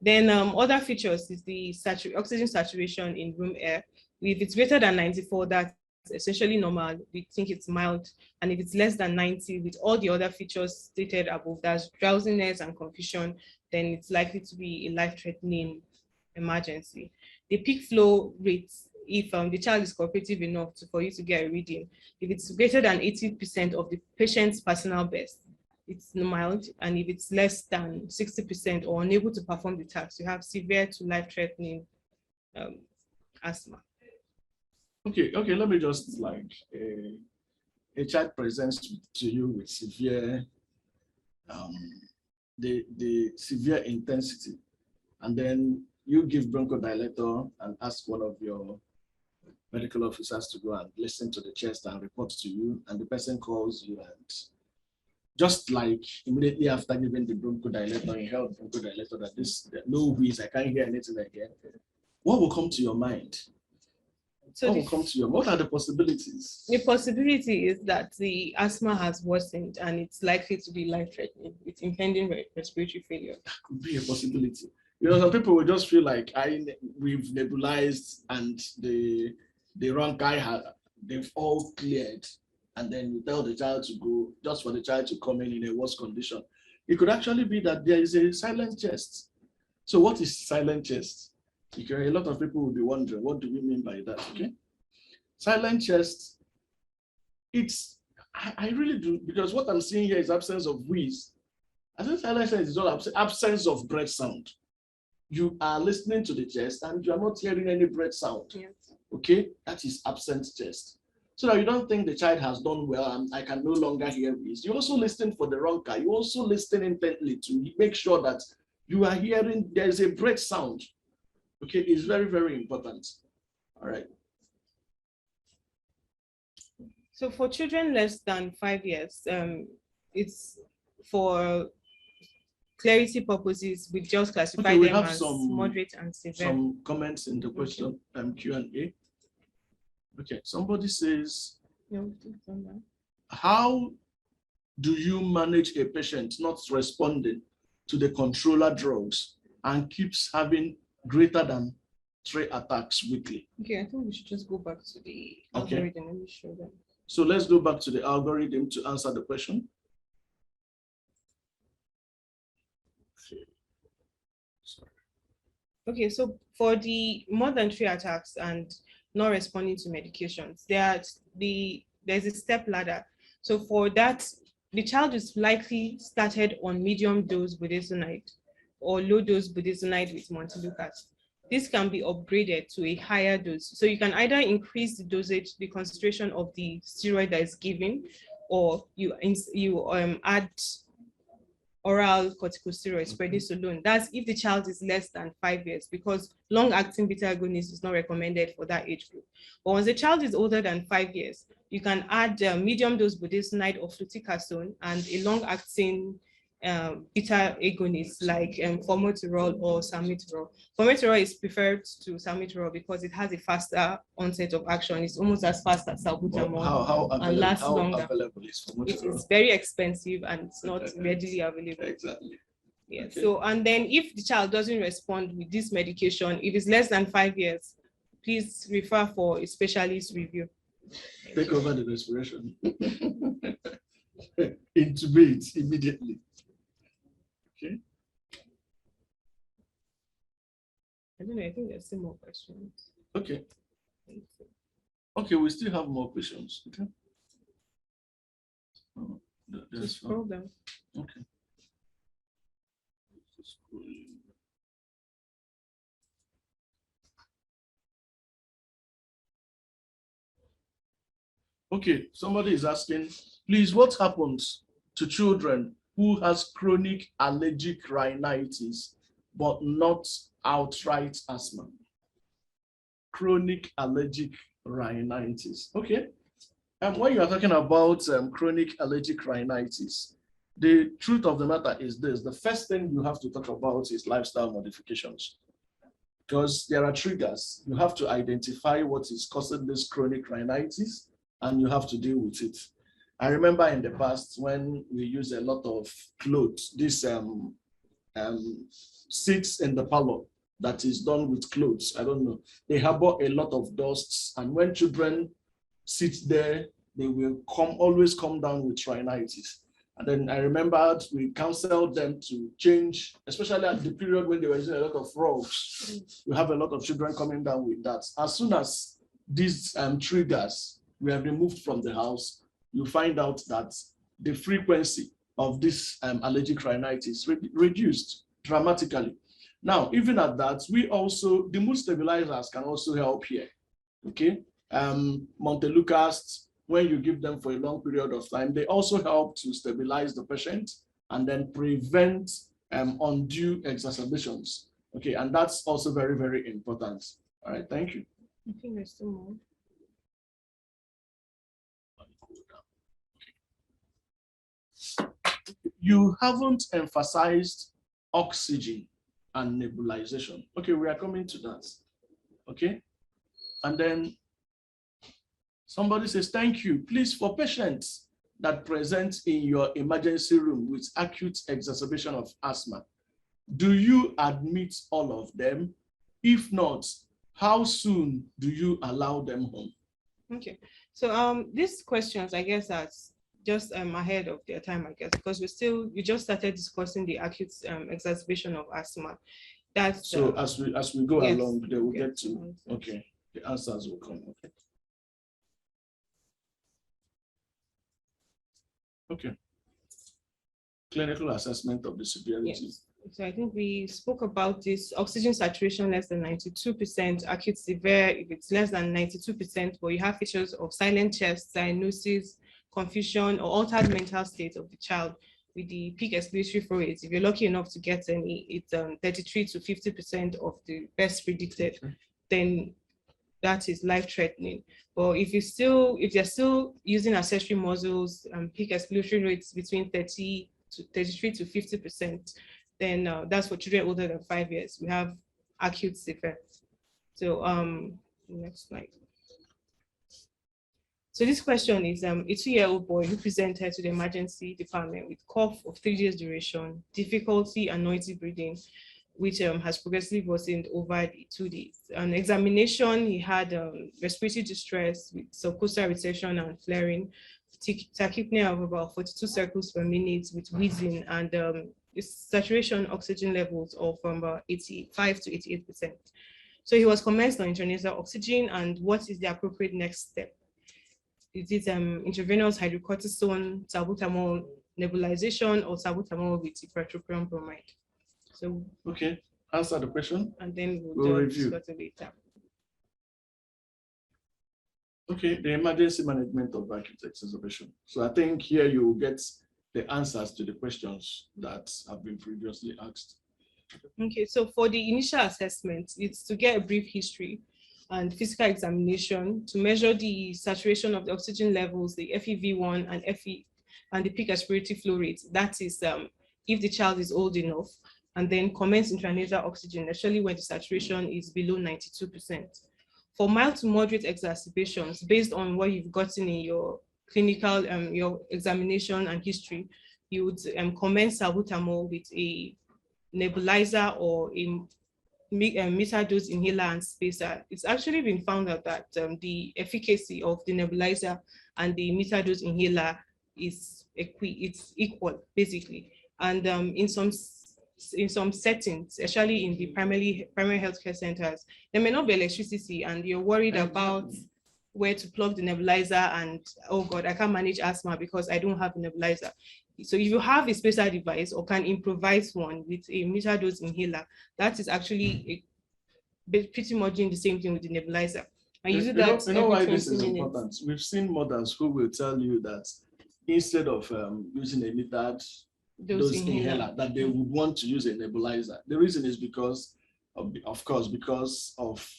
Then other features is the oxygen saturation in room air. If it's greater than 94, that's essentially normal. We think it's mild. And if it's less than 90, with all the other features stated above, that's drowsiness and confusion, then it's likely to be a life-threatening emergency. The peak flow rates, if the child is cooperative enough for you to get a reading, if it's greater than 80% of the patient's personal best, it's mild. And if it's less than 60% or unable to perform the task, you have severe to life-threatening asthma. Okay, let me just a child presents to you with severe, the severe intensity, and then you give bronchodilator and ask one of your medical officers to go and listen to the chest and report to you, and the person calls you, and just like immediately after giving the bronchodilator, you held bronchodilator that no wheeze, I can't hear anything again. What will come to your mind? So what are the possibilities? The possibility is that the asthma has worsened and it's likely to be life-threatening with impending respiratory failure. That could be a possibility. Some people will just feel like we've nebulized and the wrong guy they've all cleared, and then you tell the child to go just for the child to come in a worse condition. It could actually be that there is a silent chest. So what is silent chest? Okay, a lot of people will be wondering, what do we mean by that? Okay, silent chest. I really do, because what I'm seeing here is absence of wheeze. I think silent chest is all absence of breath sound. You are listening to the chest and you are not hearing any breath sound. Yes. Okay, that is absent chest. So that you don't think the child has done well and I can no longer hear wheeze. You also listen for the wrong guy. You also listen intently to make sure that you are hearing there is a breath sound. Okay, it's very, very important. All right. So for children less than 5 years, it's for clarity purposes, we just classify them as moderate and severe. Some comments in the question Q&A. Okay, somebody says, No, it's on that. how do you manage a patient not responding to the controller drugs and keeps having greater than 3 attacks weekly? Okay, I think we should just go back to the Okay. algorithm. Let me show them. So let's go back to the algorithm to answer the question. Sorry. Okay, so for the more than 3 attacks and not responding to medications, there's a step ladder. So for that, the child is likely started on medium dose budesonide or low dose budesonide with montelukast. This can be upgraded to a higher dose. So you can either increase the dosage, the concentration of the steroid that is given, or you add oral corticosteroids, prednisolone. That's if the child is less than 5 years, because long-acting beta agonist is not recommended for that age group. But once the child is older than 5 years, you can add medium dose budesonide or fluticasone and a long-acting beta agonist like formoterol or salmeterol. Formoterol is preferred to salmeterol because it has a faster onset of action. It's almost as fast as salbutamol and lasts longer. Available is It formoterol? is very expensive and it's not readily available. Exactly. Yeah. Okay. So, and then if the child doesn't respond with this medication, if it's less than 5 years, please refer for a specialist review. Take over the respiration. Intubate immediately. Okay. I don't know. I think there's still more questions. Okay. Okay, we still have more questions. Okay. Oh, Just scroll down. Okay. Okay, somebody is asking, please, what happens to children who has chronic allergic rhinitis, but not outright asthma? Chronic allergic rhinitis. Okay. When you are talking about chronic allergic rhinitis, the truth of the matter is this: the first thing you have to talk about is lifestyle modifications, because there are triggers. You have to identify what is causing this chronic rhinitis, and you have to deal with it. I remember in the past when we used a lot of clothes, this seats in the parlor that is done with clothes. I don't know. They harbor a lot of dusts, and when children sit there, they will always come down with rhinitis. And then I remembered we counseled them to change, especially at the period when they were using a lot of rugs. We have a lot of children coming down with that. As soon as these triggers were removed from the house, you find out that the frequency of this allergic rhinitis reduced dramatically. Now, even at that, the mood stabilizers can also help here. Okay, montelukast, when you give them for a long period of time, they also help to stabilize the patient and then prevent undue exacerbations. Okay, and that's also very, very important. All right, thank you. I think there's still more. You haven't emphasized oxygen and nebulization. Okay, we are coming to that. Okay, and then somebody says, thank you. Please, for patients that present in your emergency room with acute exacerbation of asthma, do you admit all of them? If not, how soon do you allow them home? Okay, so these questions, I guess that's just ahead of their time, I guess, because we just started discussing the acute exacerbation of asthma. That's so as we go yes, along, they will get to okay, the answers will come. Okay. Okay. Clinical assessment of the severity. Yes. So I think we spoke about this oxygen saturation less than 92%, acute severe if it's less than 92%, but you have features of silent chest, cyanosis, confusion, or altered mental state of the child with the peak expiratory flow rate. If you're lucky enough to get any, it's 33 to 50% of the best predicted, then that is life-threatening. But if they're still using accessory muscles, peak expiratory rates between 33 to 50%, then that's for children older than 5 years. We have acute severe. So next slide. So this question is a 2-year-old boy who presented to the emergency department with cough of 3 days duration, difficulty and noisy breathing, which has progressively worsened over the 2 days. On examination, he had respiratory distress with subcostal recession and flaring, tachypnea of about 42 circles per minute with wheezing, and saturation oxygen levels of about 85 to 88%. So he was commenced on intranasal oxygen, and what is the appropriate next step? It is intravenous hydrocortisone, salbutamol nebulization, or salbutamol with ipratropium bromide. So okay, answer the question. And then we'll review discuss it later. Okay, the emergency management of acute exacerbation. So I think here you will get the answers to the questions that have been previously asked. Okay, so for the initial assessment, it's to get a brief history and physical examination to measure the saturation of the oxygen levels, the FEV1 and FE and the peak respiratory flow rate. That is if the child is old enough, and then commence intranasal oxygen, especially when the saturation is below 92%. For mild to moderate exacerbations, based on what you've gotten in your clinical, your examination and history, you would commence salbutamol with a nebulizer or a meter dose inhaler and spacer. It's actually been found out that the efficacy of the nebulizer and the meter dose inhaler is equal, basically. And in some settings, especially in the primary healthcare centers, there may not be electricity, and you're worried about where to plug the nebulizer, and oh God, I can't manage asthma because I don't have a nebulizer. So if you have a spacer device or can improvise one with a meter dose inhaler, that is actually pretty much doing the same thing with the nebulizer. And you do that. You know why this is important? We've seen mothers who will tell you that instead of using a metered dose inhaler, that they would want to use a nebulizer. The reason is because, of course, because of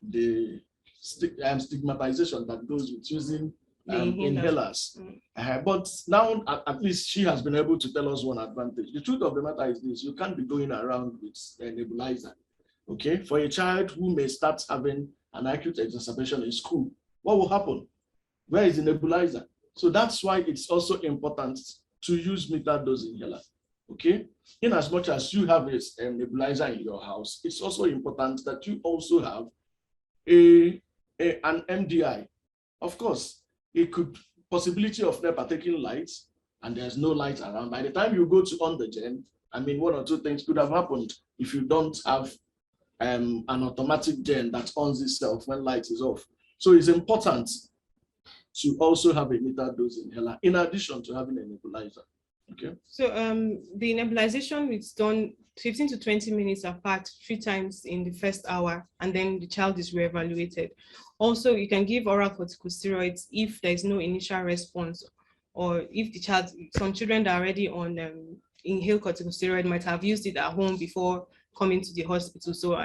the stigmatization that goes with using inhalers. But now, at least she has been able to tell us one advantage. The truth of the matter is this: you can't be going around with a nebulizer. Okay, for a child who may start having an acute exacerbation in school, what will happen? Where is the nebulizer? So that's why it's also important to use metered dose inhaler. Okay, in as much as you have a nebulizer in your house, it's also important that you also have an MDI. Of course, it could possibility of NEPA taking lights, and there's no light around. By the time you go to on the gen, I mean, one or two things could have happened if you don't have an automatic gen that ons itself when light is off. So it's important to also have a metered dose inhaler in addition to having a nebulizer. Okay. So the nebulization is done 15 to 20 minutes apart 3 times in the first hour, and then the child is reevaluated. Also, you can give oral corticosteroids if there is no initial response, or if the child, some children that are already on inhaled corticosteroid might have used it at home before coming to the hospital. So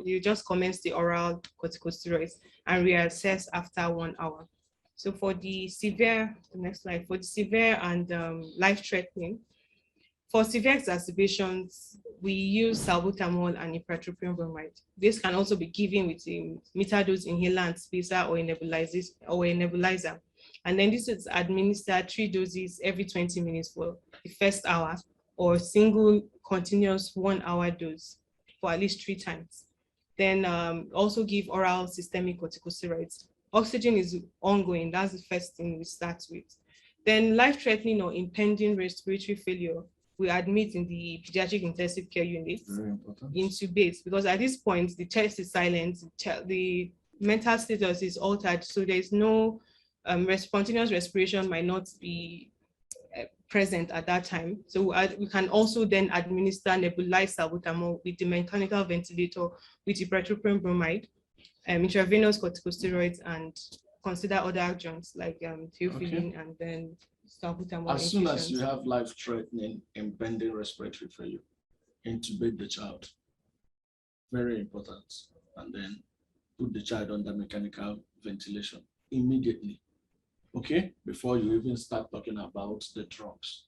you just commence the oral corticosteroids and reassess after 1 hour. So for the severe, the next slide, for the severe and life-threatening, for severe exacerbations, we use salbutamol and ipratropium bromide. This can also be given with a metered dose inhaler and spacer or a nebulizer. And then this is administered 3 doses every 20 minutes for the first hour, or single continuous 1 hour dose for at least 3 times. Then also give oral systemic corticosteroids. Oxygen is ongoing. That's the first thing we start with. Then life-threatening or impending respiratory failure, we admit in the pediatric intensive care unit, intubate, because at this point, the chest is silent, the mental status is altered, so there's no spontaneous respiration might not be present at that time. So we can also then administer nebulized salbutamol with the mechanical ventilator with ipratropium bromide, intravenous corticosteroids, and consider other adjuncts like theophylline and then salbutamol. As soon as you have life-threatening impending respiratory failure, intubate the child. Very important. And then put the child under mechanical ventilation immediately. Okay, before you even start talking about the drugs.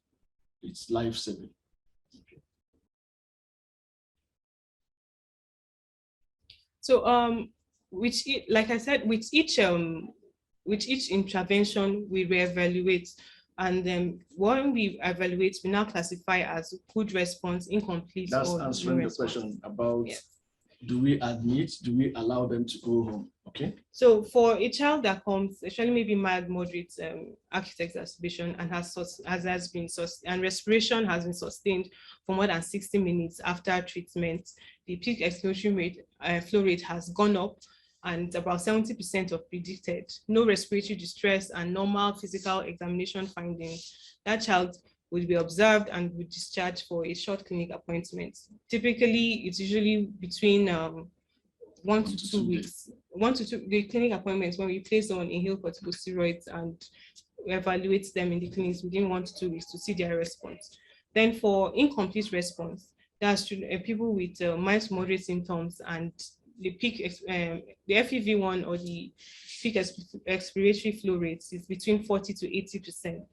It's life-saving. Okay. So like I said, with each with each intervention, we reevaluate. And then when we evaluate, we now classify as good response, incomplete, That's or answering no the response. question about, Yes. do we admit, do we allow them to go home? Okay. So for a child that comes, especially maybe mild, moderate acute exacerbation and has been and respiration has been sustained for more than 60 minutes after treatment, the peak expiratory rate, flow rate has gone up, and about 70% of predicted, no respiratory distress and normal physical examination findings, that child will be observed and will discharge for a short clinic appointment. Typically, it's usually between 1 to 2 weeks. 1 to 2, the clinic appointments when we place on inhaled corticosteroids and evaluate them in the clinics within 1 to 2 weeks to see their response. Then for incomplete response, that's people with mild to moderate symptoms and the the FEV1 or the peak expiratory flow rates is between 40 to 80%.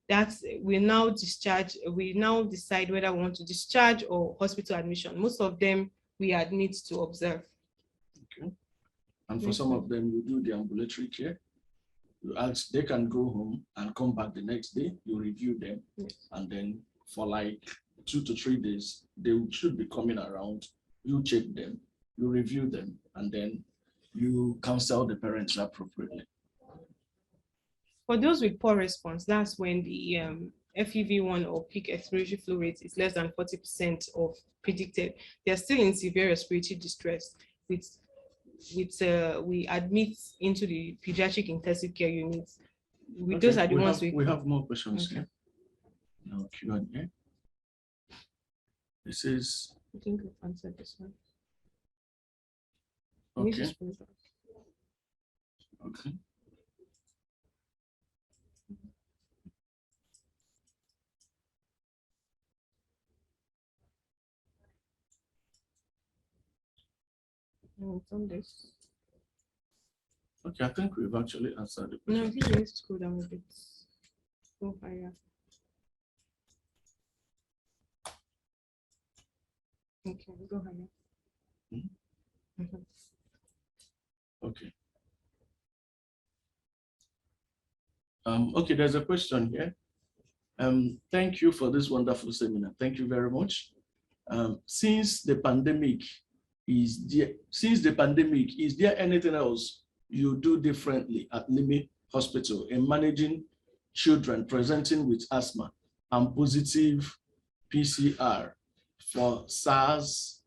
That's we now decide whether we want to discharge or hospital admission. Most of them we admit to observe. Okay. And for some of them, you do the ambulatory care. You ask, they can go home and come back the next day. You review them. Yes. And then for like 2 to 3 days, they should be coming around. You check them, you review them, and then you counsel the parents appropriately. For those with poor response, that's when the FEV1 or peak expiratory flow rate is less than 40% of predicted. They're still in severe respiratory distress. We admit into the pediatric intensive care units. Those are the ones we have more questions okay. here. No Q&A. This is. I think we've answered this one. Okay. Okay. This. Okay, I think we've actually answered the question. No, I think we need to scroll down a bit. Go higher. Okay, go higher. Mm-hmm. Okay. Okay, there's a question here. Thank you for this wonderful seminar. Thank you very much. Since the pandemic, is there anything else you do differently at LIMI Hospital in managing children presenting with asthma and positive PCR for SARS-CoV-2?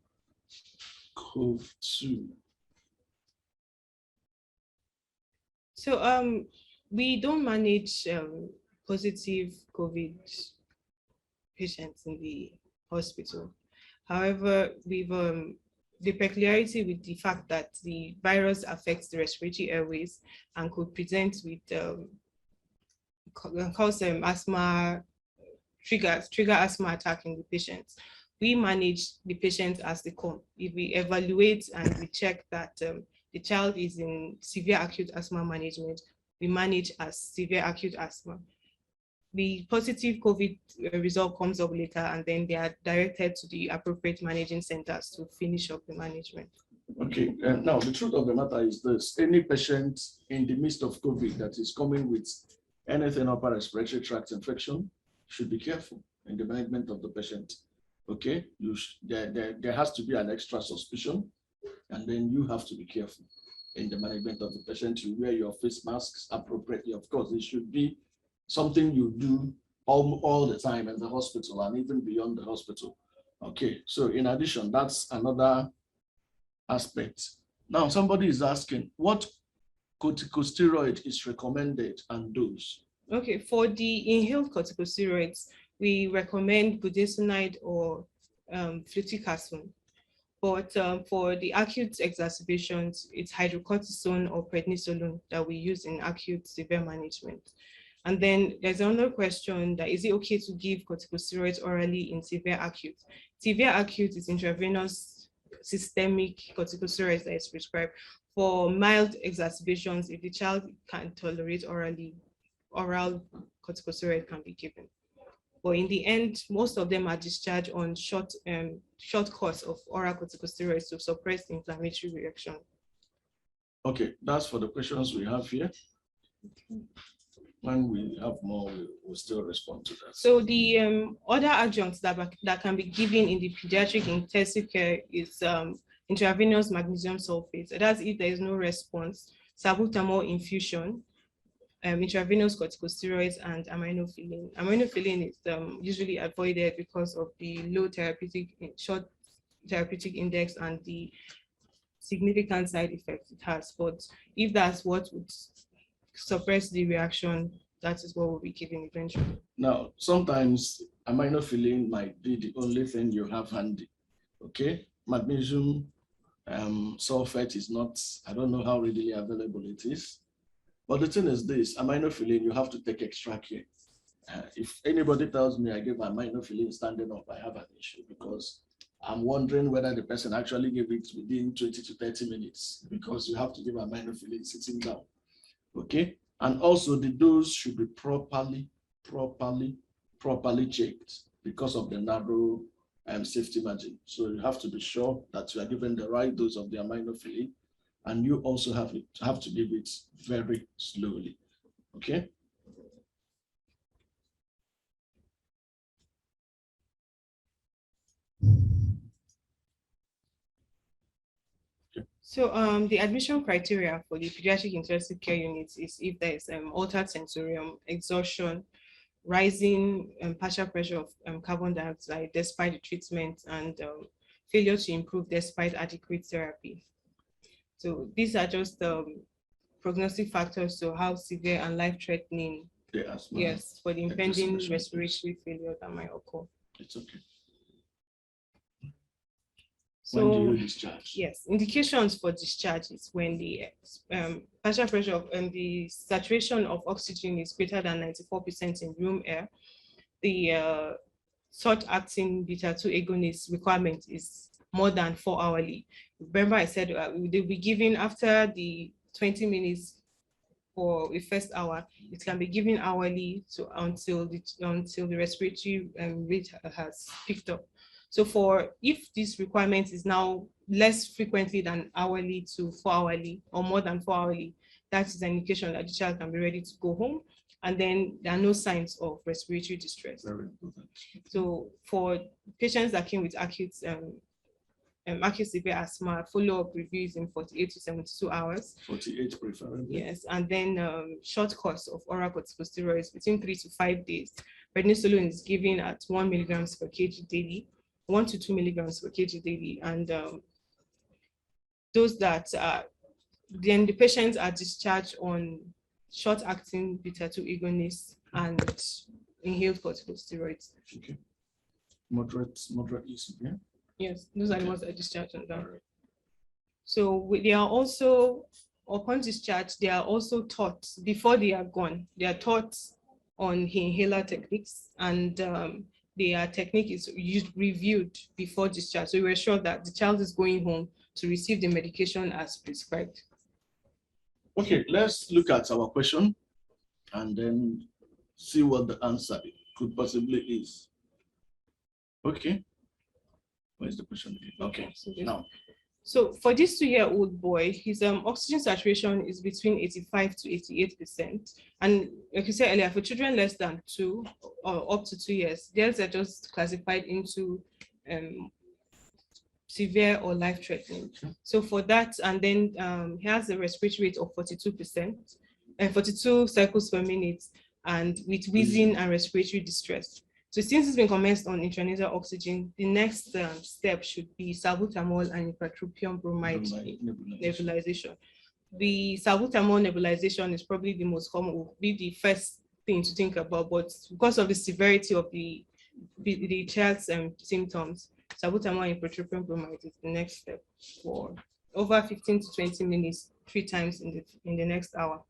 So we don't manage positive COVID patients in the hospital. However, we've the peculiarity with the fact that the virus affects the respiratory airways and could present with cause asthma, trigger asthma attack in the patients. We manage the patients as they come. If we evaluate and we check that the child is in severe acute asthma management, we manage as severe acute asthma. The positive COVID result comes up later, and then they are directed to the appropriate managing centers to finish up the management. Okay, now the truth of the matter is this: any patient in the midst of COVID that is coming with anything upper respiratory tract infection should be careful in the management of the patient. Okay, there has to be an extra suspicion, and then you have to be careful in the management of the patient. You wear your face masks appropriately. Of course, it should be something you do all the time in the hospital and even beyond the hospital. Okay, so in addition, that's another aspect. Now, somebody is asking, what corticosteroid is recommended and dose? Okay, for the inhaled corticosteroids, we recommend budesonide or fluticasone. But for the acute exacerbations, it's hydrocortisone or prednisolone that we use in acute severe management. And then there's another question that is it okay to give corticosteroids orally in severe acute? Severe acute is intravenous systemic corticosteroids that is prescribed. For mild exacerbations, if the child can tolerate oral corticosteroid can be given. But in the end, most of them are discharged on short course of oral corticosteroids to suppress the inflammatory reaction. Okay, that's for the questions we have here. When we have more, we'll still respond to that. So the other adjuncts that can be given in the pediatric intensive care is intravenous magnesium sulfate. That's if there is no response, salbutamol infusion, intravenous corticosteroids, and aminophylline. Aminophylline is usually avoided because of the low short therapeutic index and the significant side effects it has. But if that's what would suppress the reaction, that is what we'll be giving eventually. Now, sometimes aminophylline might be the only thing you have handy. Okay, magnesium sulfate is not, I don't know how readily available it is. But the thing is this, aminophylline, you have to take extra care. If anybody tells me I give aminophylline standing up, I have an issue, because I'm wondering whether the person actually gave it within 20 to 30 minutes, because you have to give aminophylline sitting down. Okay, and also the dose should be properly checked because of the narrow safety margin. So you have to be sure that you are given the right dose of the aminophylline, and you also have to give it very slowly. Okay. So the admission criteria for the pediatric intensive care units is if there is altered sensorium, exhaustion, rising partial pressure of carbon dioxide despite the treatment, and failure to improve despite adequate therapy. So these are just prognostic factors to how severe and life-threatening, yes, for the impending respiratory failure that might occur. It's okay. So, when do you discharge? Yes, indications for discharge is when the partial pressure of the saturation of oxygen is greater than 94% in room air. The short-acting beta-2 agonist requirement is more than 4 hourly. Remember, I said they'll be given after the 20 minutes for the first hour. It can be given hourly until the respiratory rate has picked up. So if this requirement is now less frequently than hourly to 4 hourly or more than 4 hourly, that is an indication that the child can be ready to go home. And then there are no signs of respiratory distress. Very important. So for patients that came with acute severe asthma, follow-up reviews in 48 to 72 hours. 48 preferably. Yes, and then short course of oral corticosteroids between 3 to 5 days. Prednisolone is given at 1 milligrams per kg daily, 1 to 2 milligrams per kg daily, and those that then the patients are discharged on short-acting beta-2 agonists and inhaled corticosteroids. Okay. Moderate use, yeah? Yes, those are the ones that are discharged on that. Right. So they are also, upon discharge, they are also taught, before they are gone, they are taught on inhaler techniques, and their technique is reviewed before discharge. So we're sure that the child is going home to receive the medication as prescribed. Okay, let's look at our question and then see what the answer could possibly is. Okay. Where's the question again? Okay, now. So for this 2-year-old boy, his oxygen saturation is between 85 to 88%. And like you said earlier, for children less than 2 or up to 2 years, theirs are just classified into severe or life-threatening. So for that, and then he has a respiratory rate of 42%, and 42 cycles per minute, and with wheezing and respiratory distress. So since it's been commenced on intranasal oxygen, the next step should be salbutamol and ipratropium bromide nebulization. The salbutamol nebulization is probably the most common, will be the first thing to think about, but because of the severity of the child's symptoms, salbutamol and ipratropium bromide is the next step for over 15 to 20 minutes, 3 times in the next hour.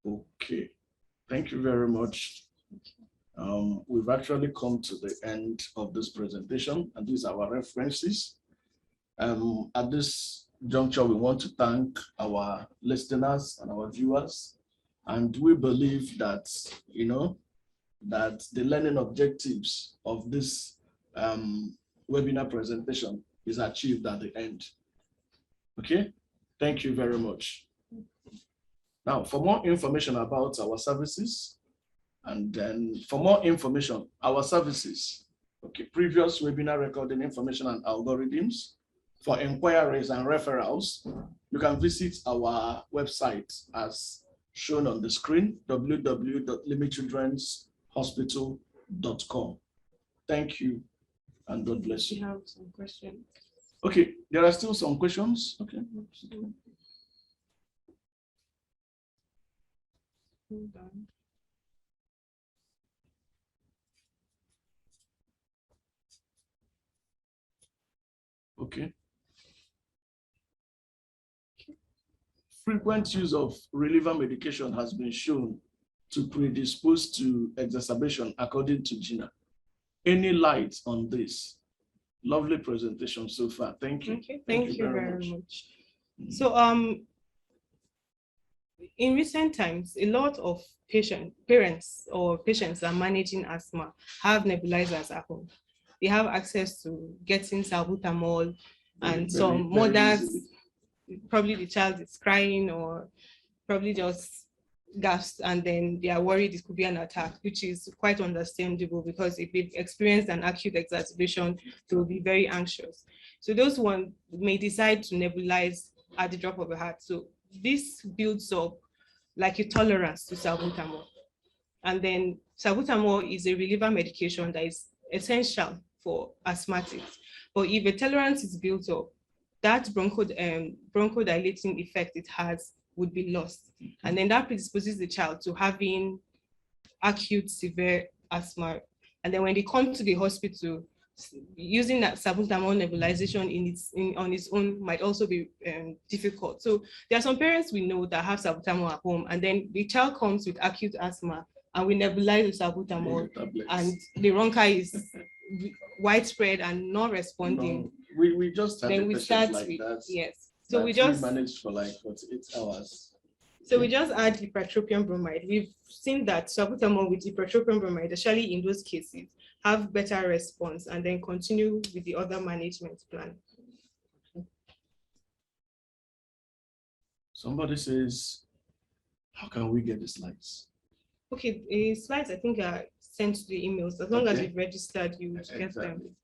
Okay, thank you very much. We've actually come to the end of this presentation, and these are our references. At this juncture, we want to thank our listeners and our viewers, and we believe that, that the learning objectives of this webinar presentation is achieved at the end. Okay, thank you very much. Now, for more information about our services, and then for more information, our services, okay, previous webinar recording information and algorithms, for inquiries and referrals, you can visit our website as shown on the screen, www.limchildrenshospital.com. Thank you, and God bless you. We have some questions. Okay, there are still some questions. Okay. Hold on. Okay. Frequent use of reliever medication has been shown to predispose to exacerbation, according to Gina. Any light on this? Lovely presentation so far. Thank you. Okay, thank you very much. So, in recent times, a lot of parents or patients are managing asthma have nebulizers at home. They have access to getting salbutamol, and some mothers, probably the child is crying or probably just gasped, and then they are worried it could be an attack, which is quite understandable because if they've experienced an acute exacerbation, they will be very anxious. So those ones may decide to nebulize at the drop of a hat. So this builds up like a tolerance to salbutamol. And then salbutamol is a reliever medication that is essential for asthmatics. But if a tolerance is built up, that bronchodilating effect it has would be lost. And then that predisposes the child to having acute severe asthma. And then when they come to the hospital, using that salbutamol nebulization on its own might also be difficult. So there are some parents we know that have salbutamol at home, and then the child comes with acute asthma, and we nebulize the salbutamol, and the rhonchi is widespread and not responding. No, we just have then we start like with that. Yes. So we just managed for like 48 hours. So we just add ipratropium bromide. We've seen that salbutamol with ipratropium bromide, especially in those cases, have better response, and then continue with the other management plan. Somebody says, how can we get the slides? Okay, slides I think are sent to the emails. As long as you've registered, you will get them.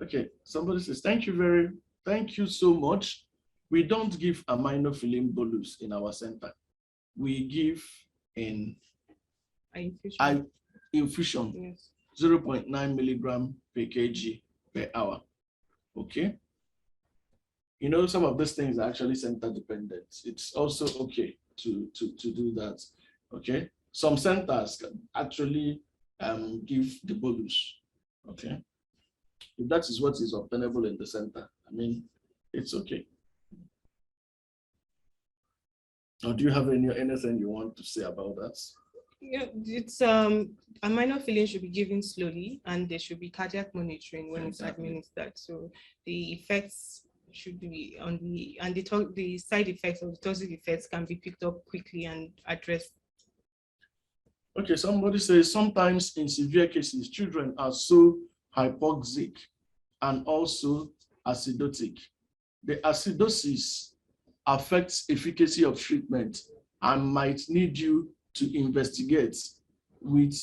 Okay, somebody says, thank you so much. We don't give aminophylline bolus in our center. We give in infusion, yes. 0.9 milligram per kg per hour. Okay. You know, some of these things are actually center dependent. It's also okay to do that. Okay. Some centers can actually give the bolus. Okay. If that is what is obtainable in the center, I mean, it's okay. Or do you have anything you want to say about that? Yeah, it's aminophylline should be given slowly, and there should be cardiac monitoring when it's administered. So the effects should be on the side effects or the toxic effects can be picked up quickly and addressed. Okay, somebody says sometimes in severe cases, children are so hypoxic and also acidotic. The acidosis affects efficacy of treatment and might need you to investigate with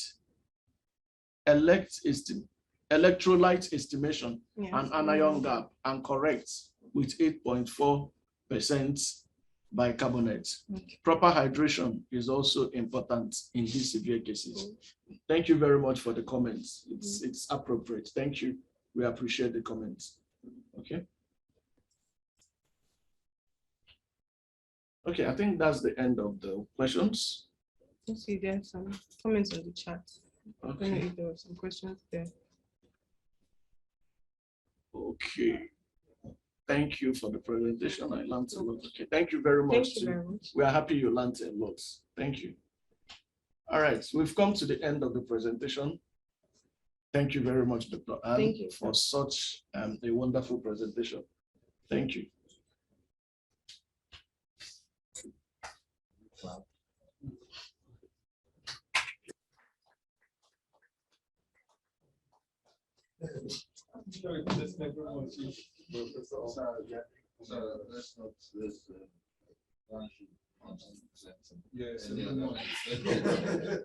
electrolyte estimation and anion gap and correct with 8.4% bicarbonate. Okay. Proper hydration is also important in these severe cases. Thank you very much for the comments. It's appropriate. Thank you. We appreciate the comments. Okay. Okay, I think that's the end of the questions. Let's see, there are some comments on the chat. Okay. I don't know if there were some questions there. Okay. Thank you for the presentation. I learned a lot. Okay, thank you very much. Thank you very much. We are happy you learned a lot. Thank you. All right, so we've come to the end of the presentation. Thank you very much, Dr. Anne, for such a wonderful presentation. Thank you. Wow. Yes. Any other?